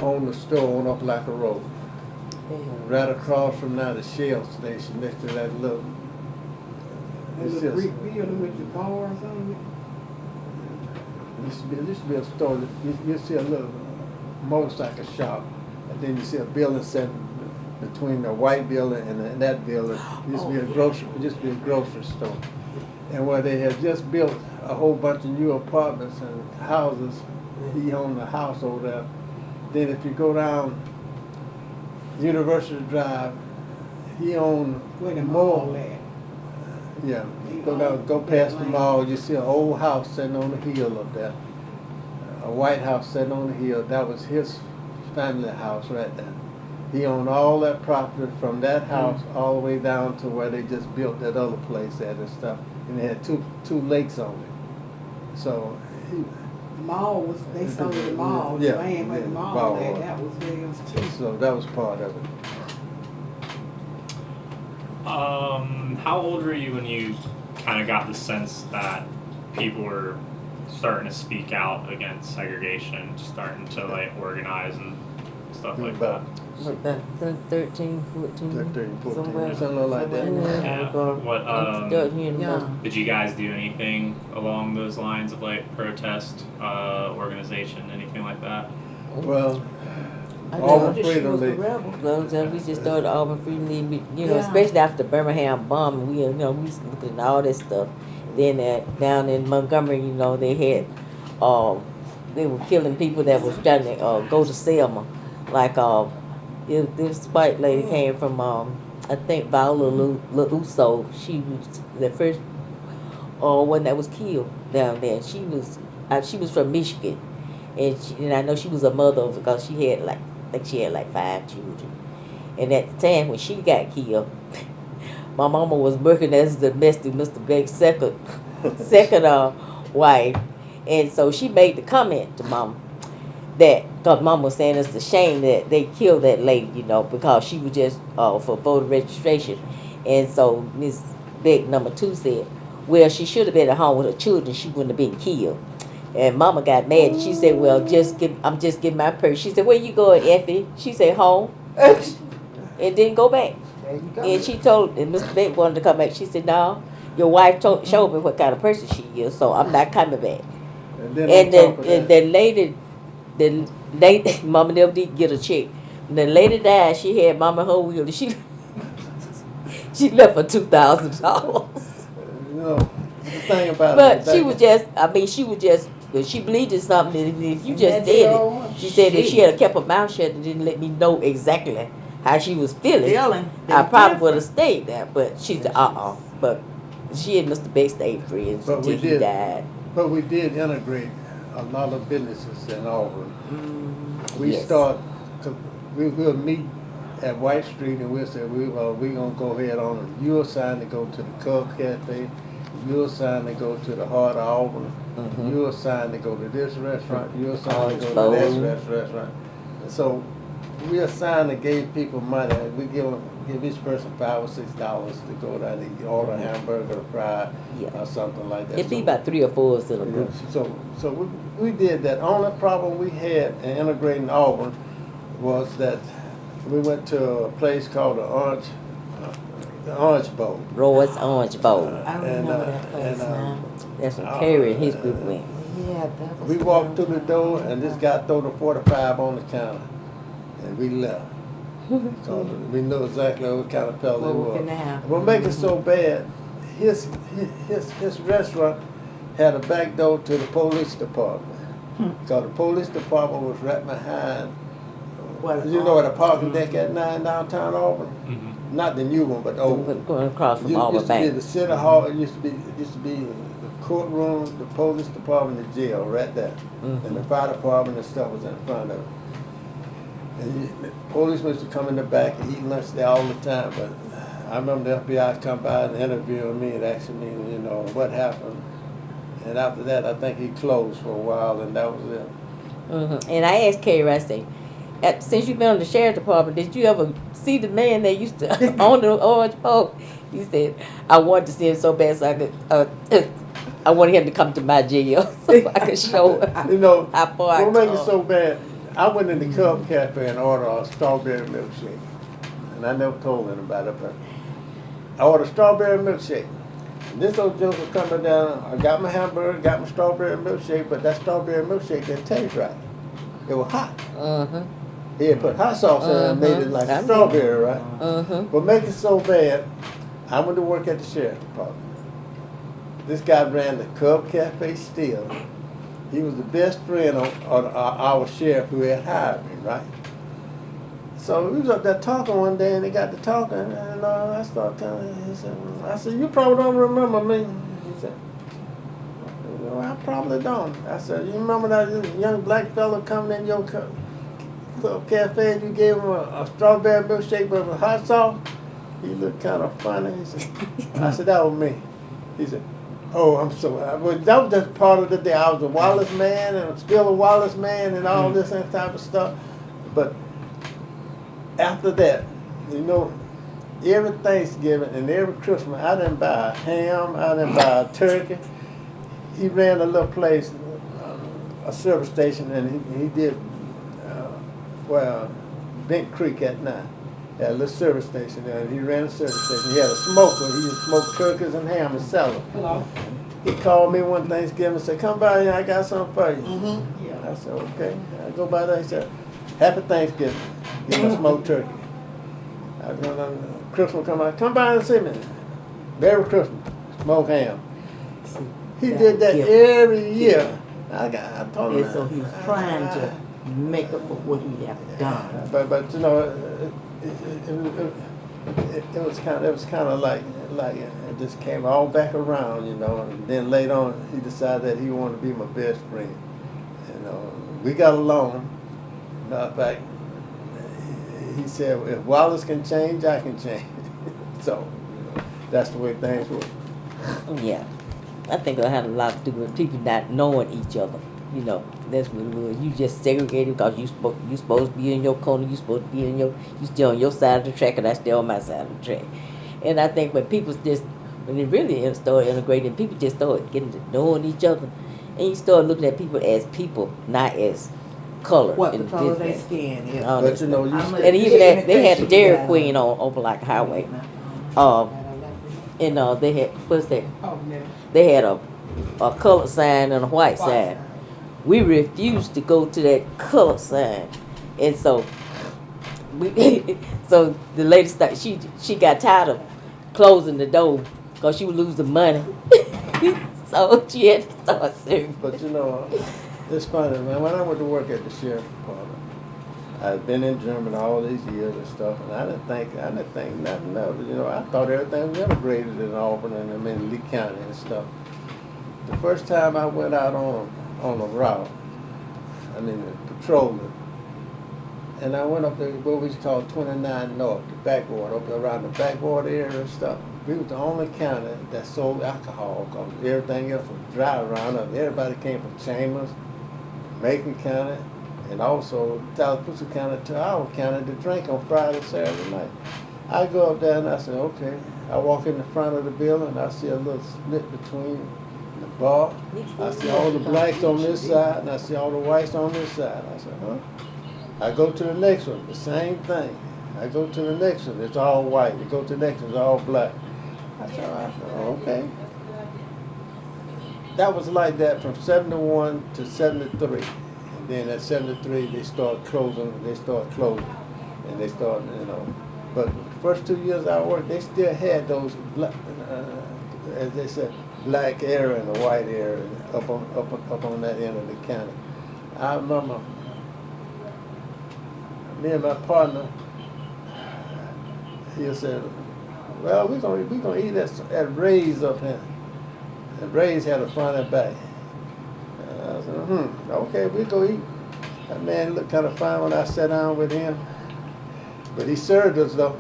owned a store on Opelika Road. Right across from now the Shell station, next to that little Brick building with the bar or something. Used to be a store. You see a little motorcycle shop, and then you see a building set between the white building and that building. Used to be a grocery store, and where they had just built a whole bunch of new apartments and houses. He owned a house over there. Then if you go down University Drive, he owned Where the more. mall at. Yeah, go past the mall, you see an old house sitting on the hill up there. A white house sitting on the hill. That was his family house right there. He owned all that property from that house all the way down to where they just built that other place at and stuff. And they had two lakes on it. So They sold the mall, the land where the mall at, that was theirs too. So that was part of it. How old were you when you kind of got the sense that people were starting to speak out against segregation, starting to like organize and stuff like that? About 13, 14. 14, somewhere. something like that. Yeah. What Yeah. did you guys do anything along those lines of like protest, organization, anything like that? Well, I Auburn know Freedom was the League. rebel. we just started Auburn Freedom League, Yeah. especially after the Birmingham bombing. We was looking at all this stuff. Then down in Montgomery, they had, they were killing people that was trying to go to Selma. Like, this white lady came from, I think Viola Uso. She was the first one that was killed down there. She was from Michigan, and I know she was a mother because she had like 5 children. And at the time when she got killed, my mama was working as the domestic Mr. Blake's second wife, and so she made the comment to Mama that because Mama was saying it's a shame that they killed that lady, because she was just for voter registration, and so Miss Beck number 2 said, well, she should have been at home with her children. She wouldn't have been killed. And Mama got mad. And she said, well, I'm just getting my purse. She said, where you going, Effie? She said, home. And didn't go back. There you go. And Mr. Beck wanted to come back. She said, no, your wife showed me what kind of person she is, so I'm not coming back. And then later, Mama never did get a check. And the lady died. She had Mama her wheel. She left for $2,000. You know, the thing about But it. she was just, I mean, but she believed in something, and if you just did it, she said if she had kept her mouth shut and didn't let me know exactly how she was feeling, I probably would have stayed there. But she said, but she and Mr. Beck stayed friends But until he died. But we did integrate a lot of businesses in Auburn. We Yes. we'll meet at White Street and we'll say, we gonna go ahead on, you're assigned to go to the Cub Cafe, you're assigned to go to the Heart of Auburn, you're assigned to go to this restaurant, you're assigned to go to this restaurant. And so we assigned to give people money. We give each person $5 or $6 to go down and order a hamburger or fry or something like that. It'd be about 3 or 4 in a group. So we did that. Only problem we had in integrating Auburn was that we went to a place called the Orange Bowl. Roy's Orange Bowl. I remember that place now. That's what Cary and his group went. Yeah, that was. We walked through the door and this guy threw the 45 on the counter, and we left. Because we knew exactly what kind of fellow he was. What make it so bad, his restaurant had a back door to the police department. Because the police department was right behind, you know, at a parking deck at 9 downtown Auburn? Not the new one, but the old one. Going across from Auburn Used to be Bank. the city hall, it used to be the courtroom, the police department, the jail, right there. And the fire department and stuff was in front of it. And the police used to come in the back and eat lunch there all the time, but I remember the FBI come by and interviewing me and asking me, you know, what happened. And after that, I think he closed for a while, and that was it. And I asked Cary, I said, since you've been on the sheriff department, did you ever see the man that used to own the Orange Bowl? He said, I wanted to see him so bad so I could, I wanted him to come to my jail so I could show him You know, how far I what make it come. so bad, I went in the Cub Cafe and ordered a strawberry milkshake. And I never told anybody about it. I ordered a strawberry milkshake. And this old joker coming down, I got my hamburger, got my strawberry milkshake, but that strawberry milkshake didn't taste right. It was hot. He had put hot sauce in it and made it like strawberry, right? But make it so bad, I went to work at the sheriff's department. This guy ran the Cub Cafe still. He was the best friend of our sheriff who had hired me, right? So we was up there talking one day, and they got to talking, and I started telling him, he said, I said, you probably don't remember me. He said, well, I probably don't. I said, you remember that young black fella coming in your little cafe and you gave him a strawberry milkshake with a hot sauce? He looked kind of funny. He said, I said, that was me. He said, oh, I'm so, well, that was just part of the day. I was a Wallace man and still a Wallace man and all this and type of stuff. But after that, you know, every Thanksgiving and every Christmas, I didn't buy a ham, I didn't buy a turkey. He ran a little place, a service station, and he did, Bent Creek at night. Had a little service station there, and he ran a service station. He had a smoker. He used to smoke turkeys and ham and sell them. Hello. He called me one Thanksgiving and said, come by here, I got something for you. I said, okay. I go by there, he said, happy Thanksgiving. Give me a smoked turkey. I go down, Christmas come out, come by and see me. Merry Christmas, smoked ham. He did that every year. I told him. So he was trying to make up for what he had done. But you know, it was kind of like it just came all back around, you know. And then later on, he decided that he wanted to be my best friend. You know, we got along. Matter of fact, he said, if Wallace can change, I can change. So, you know, that's the way things work. Yeah. I think it had a lot to do with people not knowing each other. You know, that's what it was. You just segregated because you supposed to be in your corner, you supposed to be you still on your side of the track, and I still on my side of the track. And I think when they really started integrating, people just started getting to knowing each other, and you start looking at people as people, not as color. What the color of their skin is. But you know, And even they had a Dairy Queen on Overlock Highway. And they had, what's that? Oh, yeah. They had a colored sign and a white sign. We refused to go to that colored sign, and so so the lady she got tired of closing the door because she would lose the money. So she had to start serving. But you know, it's funny, man. When I went to work at the sheriff's department, I'd been in Germany all these years and stuff, and I didn't think nothing of it. You know, I thought everything was integrated in Auburn and in Lee County and stuff. The first time I went out on a route, patrolling, and I went up there what we call 29 North, the backwater, up around the backwater area and stuff. We were the only county that sold alcohol, because everything else was dry around us. Everybody came from Chambers, Macon County, and also Tallapoosa County to our county to drink on Friday, Saturday night. I go up there and I say, okay. I walk in the front of the building and I see a little split between the bar. I see all the blacks on this side and I see all the whites on this side. I said, huh? I go to the next one, the same thing. I go to the next one, it's all white. You go to the next one, it's all black. I said, okay. That was like that from 71 to 73. And then at 73, they start closing, and they start, you know. But the first 2 years I worked, they still had those, as they said, black area and the white area up on that end of the county. I remember me and my partner, he said, well, we're gonna eat at Ray's up here. And Ray's had a front and back. And I said, okay, we go eat. That man looked kind of fine when I sat down with him. But he served us though.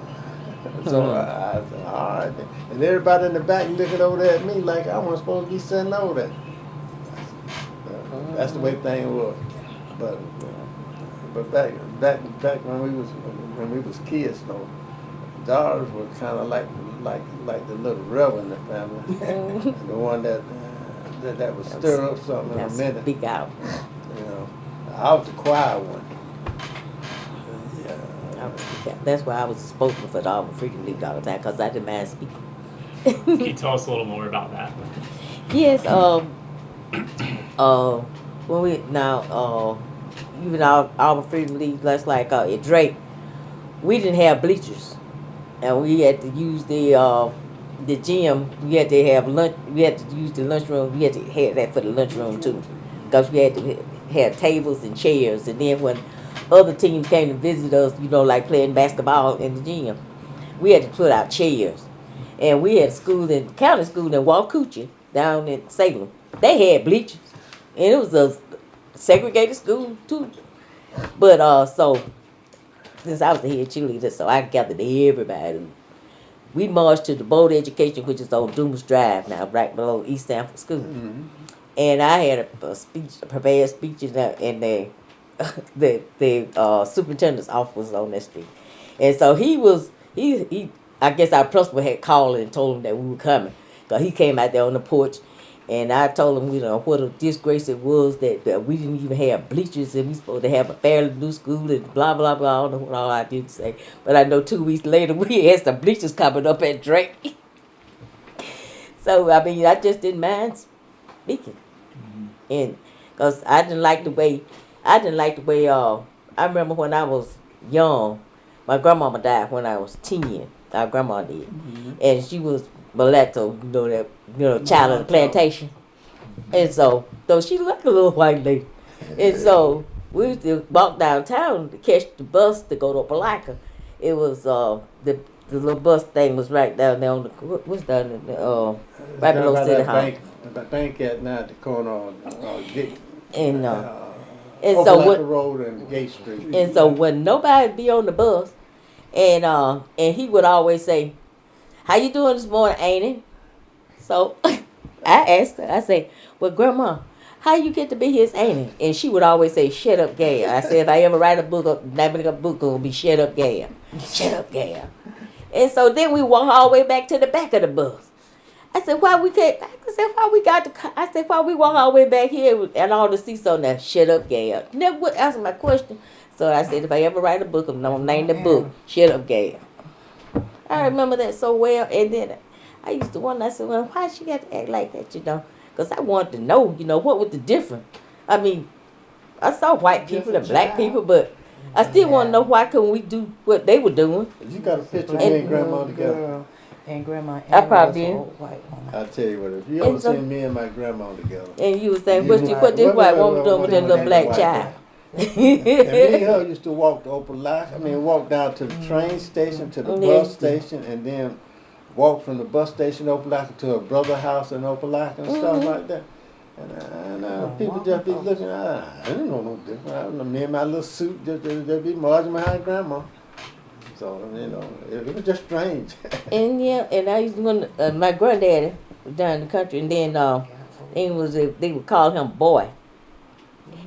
So I said, all right. And everybody in the back looking over there at me like I wasn't supposed to be sitting over there. That's the way things was. But back when we was kids though, Doris was kind of like the little rebel in the family, the one that would stir up something in a minute. Speak out. You know, I was the quiet one. That's why I was spokesman for the Auburn Freedom League all the time, because I didn't mind speaking. Can you tell us a little more about that? Yes, when we now even our Auburn Freedom League, that's like at Drake, we didn't have bleachers, and we had to use the gym. We had to have lunch. We had to use the lunchroom. We had to have that for the lunchroom too, because we had to have tables and chairs. And then when other teams came to visit us, you know, like playing basketball in the gym, we had to put out chairs. And we had county school in Waukegan down in Salem. They had bleachers, and it was a segregated school too. But so since I was the head cheerleader, so I gathered everybody. We marched to the Board of Education, which is on Dumas Drive now, right below East Stanford School. Mm-hmm. And I had a prepared speech in the superintendent's office was on that street. And so he I guess our principal had called and told him that we were coming. Because he came out there on the porch, and I told him, you know, what a disgrace it was that we didn't even have bleachers, and we supposed to have a fairly new school, and blah, blah, blah. I don't know what all I did say. But I know 2 weeks later, we had some bleachers coming up at Drake. So, I mean, I just didn't mind speaking. Mm-hmm. And because I didn't like the way, I remember when I was young, my grandmama died when I was 10. Our grandma did. Mm-hmm. And she was mulatto, child of the plantation. Mm-hmm. And so she looked like a little white lady. And so we used to walk downtown to catch the bus to go to Opelika. It was the little bus thing was right down there on the what's down in the right below City Hall. The bank at now at the corner of Gate. And so what Road and Gate Street. And so when nobody be on the bus, and he would always say, "How you doing this morning, ain't it?" So I asked her, I said, "Well, Grandma, how you get to be his ain't it?" And she would always say, "Shut up, Gail." I said, "If I ever write a book, name of the book will be Shut Up, Gail. Shut up, Gail." And so then we walk all the way back to the back of the bus. I said, "Why we can't?" I said, "Why we walk all the way back here and all the seats on there?" Shut up, Gail. Never would answer my question. So I said, if I ever write a book, I'm going to name the book Shut Up, Gail. I remember that so well. And then I used to wonder, I said, well, why she got to act like that, Because I wanted to know, what was the difference. I mean, I saw white people and black people, but I still want to know why couldn't we do what they were doing. You got a picture of me and Grandma together. And Grandma I Annie probably was an did. old white woman. I tell you what, if you And ever so- seen me and my grandma together, And you was saying, You what was you like, what this what- white what- woman what- doing what with that doing little with black that child? and me and her used to walk to Opelika. I mean, walk down to the train station, to the bus station, and then walk from the bus station in Opelika to a brother house in Opelika and stuff like that. And people just be looking, I didn't know no different. Me and my little suit just be marching behind grandma. So, you know, it was just strange. And yeah, and I used to when my granddaddy was down in the country, and then they would call him boy.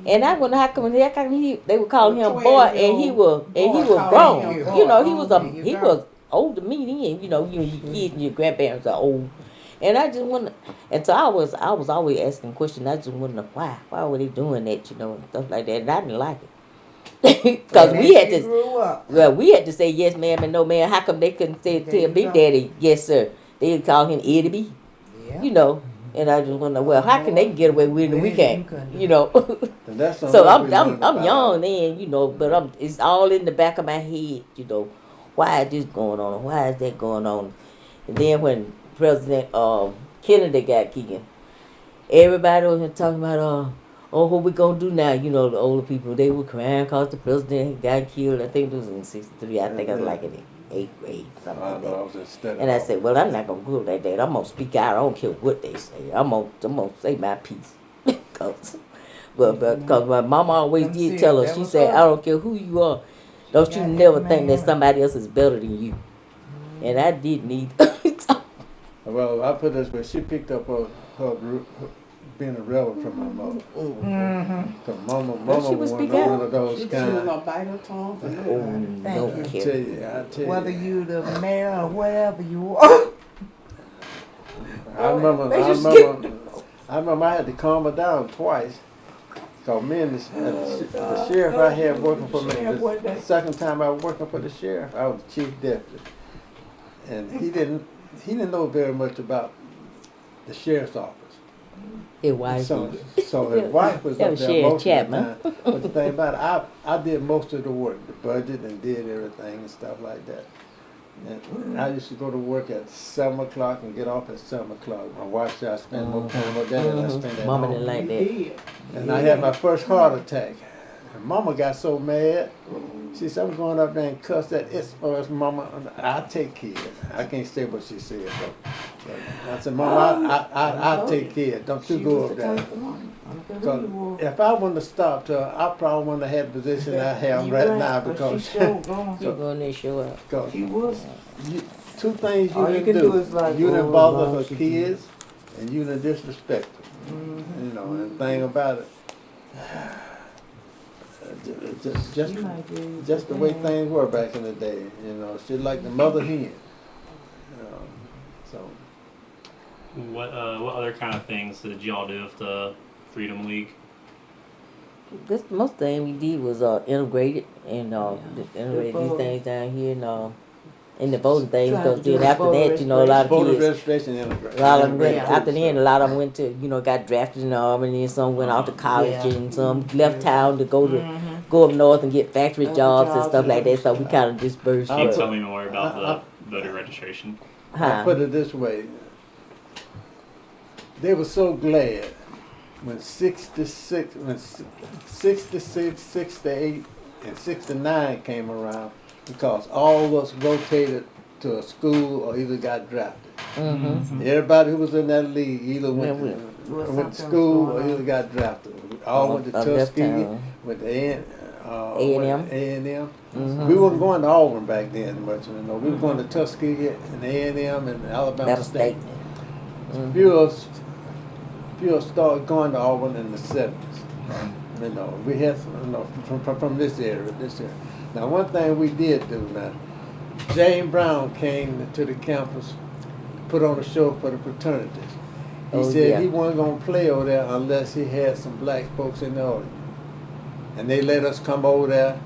And I wonder how come they would call him boy, and he was grown. You know, he was older than me then. You know, your kids and your grandparents are old. And I just wonder, and so I was always asking questions. I just wonder why were they doing that, you know, and stuff like that. And I didn't like it because we had to. Grew up. Well, we had to say yes, ma'am, and no, ma'am. How come they couldn't say There tell you Big go. Daddy yes, sir? They'd call him Eddie B. Yeah. You know, and I just wonder, well, how can they get away with it and we can't? You know. And that's something So else we learned I'm about young then, you know, but it's all in the back of my head, you know. Why is this going on? Why is that going on? And then when President Kennedy got killed, everybody was talking about what we gonna do now? You know, the older people, they were crying because the president got killed. I think it was in '63. I think I was like in the 8th grade, something like that. I was just studying. And I said, well, I'm not gonna go like that. I'm gonna speak out. I don't care what they say. I'm gonna say my piece. Cause my mama always did tell us. She said, I don't care who you are. Don't you never think that somebody else is better than you. And I didn't either. Well, I put it this way: she picked up her being a rebel from my mother. Mm-hmm. So mama she was would speak one out. of those She was kind. gonna bite her tongue for Oh, nothing. don't Thank I care. tell you. Whether you the mayor or whatever you are. I remember I had to calm her down twice. Cause me and the sheriff I had working for me, the second time I was working for the sheriff, I was the chief deputy. And he didn't know very much about the sheriff's office. His wife. So his wife was That up was there Sheriff most Chapman. of the time. But the thing about it, I did most of the work, the budget and did everything and stuff like that. And I used to go to work at 7 o'clock and get off at 7 o'clock. My wife said I spent more time with that than I spent at Mama home. didn't like You that. did. And I had my first heart attack. And Mama got so mad. She said, I'm going up there and cuss that it's Mama. I'll take care. I can't say what she said, but I said, Mama, I'll take care. Don't you go up there. Because if I wouldn't have stopped her, I probably wouldn't have had the position I have right now because You go in there and show up. because She was. two things you All you didn't can do. do is like, You didn't oh, bother Lord, her she kids and you didn't disrespect her. You know, and the thing about it, just the way things were back in the day, you know, she like the mother hen. You know, so What other kind of things did y'all do with the Freedom League? This most thing we did was integrated and integrated these things down here and the voting thing. Trying Because to do then the after voter that, you know, a lot of voter kids. registration integrated. A lot of them went, integrated after too, then, so. a lot of them went to, you know, got drafted in the army, and some went out to college, Yeah. and some left town to go up north and get factory Other jobs and jobs stuff like and that. So we kind of dispersed. Can you but- tell me more about the voter registration? I put it this way. They were so glad when 66, 68, and 69 came around because all of us rotated to a school or either got drafted. Mm-hmm. Everybody who was in that league either went Yeah, to school or either got drafted. We all went to Of left Tuskegee, town. went to A&M. A&M. Mhm. We wasn't going to Auburn back then much, you know. We were going to Tuskegee and A&M and Alabama That State. state. Few started going to Auburn in the 70s. You know, we had from this area. Now, one thing we did do now, James Brown came to the campus, put on a show for the fraternities. He said he wasn't going to play over there unless he had some black folks in the audience. And they let us come over there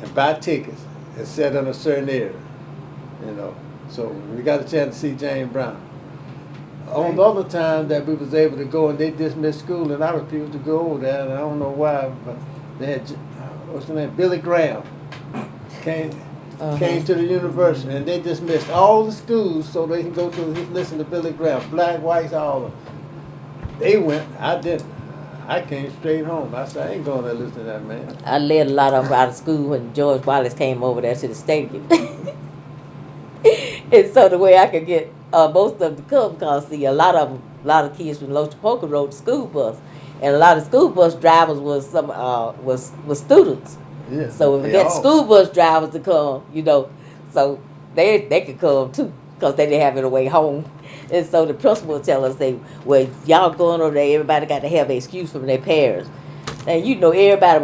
and buy tickets and sit in a certain area, you know. So we got a chance to see James Brown. On the other time that we was able to go and they dismissed school and I refused to go over there and I don't know why, but they had, what's the name, Billy Graham came came to the university, and they dismissed all the schools so they can go to listen to Billy Graham. Black, whites, all of them. They went. I didn't. I came straight home. I said, I ain't going to listen to that man. I led a lot of them out of school when George Wallace came over there to the stadium. And so the way I could get most of them to come, because see, a lot of kids from Los Chapoca rode the school bus, and a lot of school bus drivers was students. Yeah. So if we They got all- school bus drivers to come, so they could come too, because they didn't have it away home. And so the principal would tell us, well, y'all going over there, everybody got to have an excuse from their parents. And everybody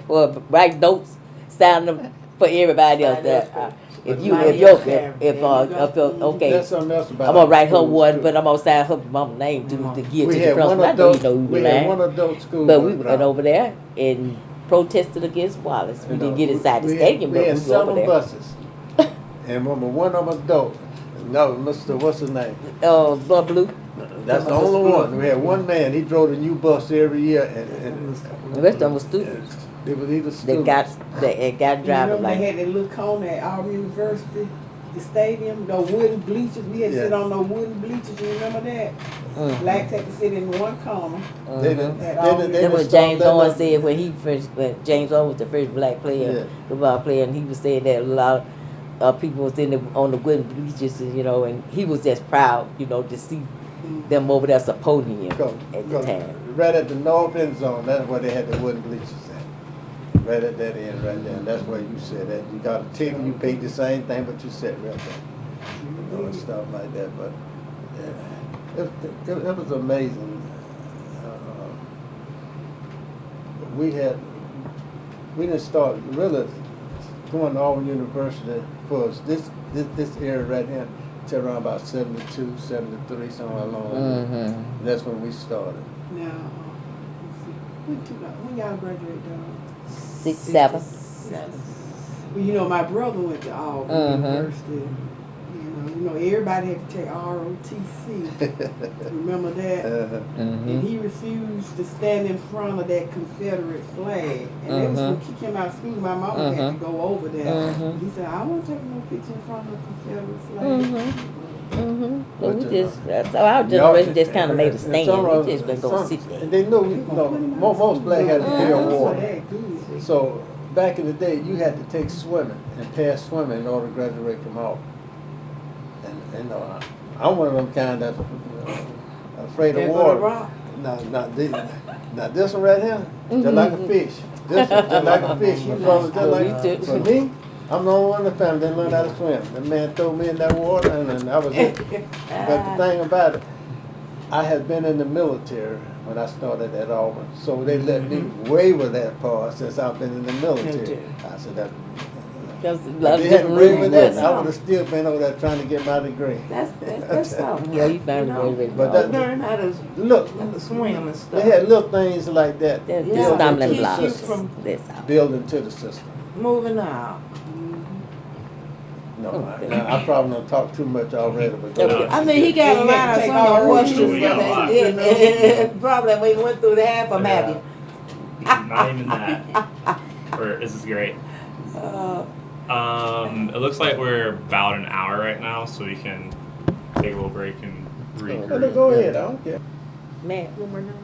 would write notes, sign them for everybody else. That okay, That's something else about I'm gonna write her schools, one, too. but I'm gonna sign her mama's name to give We to the had one principal. I know adult. We had one adult school. but we bus went driver. over there and protested against Wallace. We You didn't know, get inside the stadium, we but had we were over 7 there. buses, and one of them adult. No, Mr. What's his name? Blood Blue. That's the only one. We had one man. He drove the new bus every year, and The rest of them were students. they were either They students. got You driving remember they like. had that little corner at Auburn University, the stadium, the wooden bleachers. We had to sit Yeah. on those wooden bleachers. You remember that? Blacks had to sit in one corner. They Mhm. didn't. At They Auburn didn't. They That's what didn't James start Owen letting said when James Owen was the first black player, Yeah. football player, and he was saying that a lot of people was on the wooden bleachers, and he was just proud, to see them over there supporting him Go, at the go. time. Right at the north end zone. That's where they had the wooden bleachers at. Right at that end, right there. And that's where you said that you got a ticket. You paid the same thing, but you sat right there. And stuff like that. But yeah, it was amazing. We didn't start really going to Auburn University for us. This era right here till around about 72, 73, somewhere along there. That's when we started. Now, let's see. When y'all graduated, dog? 6, 7. Well, my brother went to Auburn University. Everybody had to take ROTC. Remember that? And he refused to stand in front of that Confederate flag. And that was when he came out of school. My mama had to go over there. He said, I won't take no picture in front of the Confederate flag. But so our generation just kind of made a stand. We just been gonna sit there. And they knew, most black had to pay That's water. that good. So back in the day, you had to take swimming and pass swimming in order to graduate from Auburn. And I'm one of them kind that's afraid of water. Now this one right here, just like a fish. This one, just like a fish. My brother, just like for me, I'm the only one in the family that learned how to swim. The man threw me in that water, and I was it. But the thing about it, I had been in the military when I started at Auburn, so they let me waiver that part since I've been in the military. I said that. Because a If lot of they hadn't different waived rules. that, with I it. would have still been over there trying to get my degree. That's something. Yeah, you found You it know, very, but very that- Learn how to Look, swim and they stuff. had little things like that They're Yeah, just stumbling keep you blocks. from- That's all. built into the system. Moving out. No, Okay. I probably don't talk too much already, but Okay. I mean, he got a You line had of to take some all the questions, rules. but Yeah. it probably we went through the half of them, have you? Not even that. This is great. It looks like we're about an hour right now, so we can take a little break and regroup. go ahead, I don't care. Matt, one more time.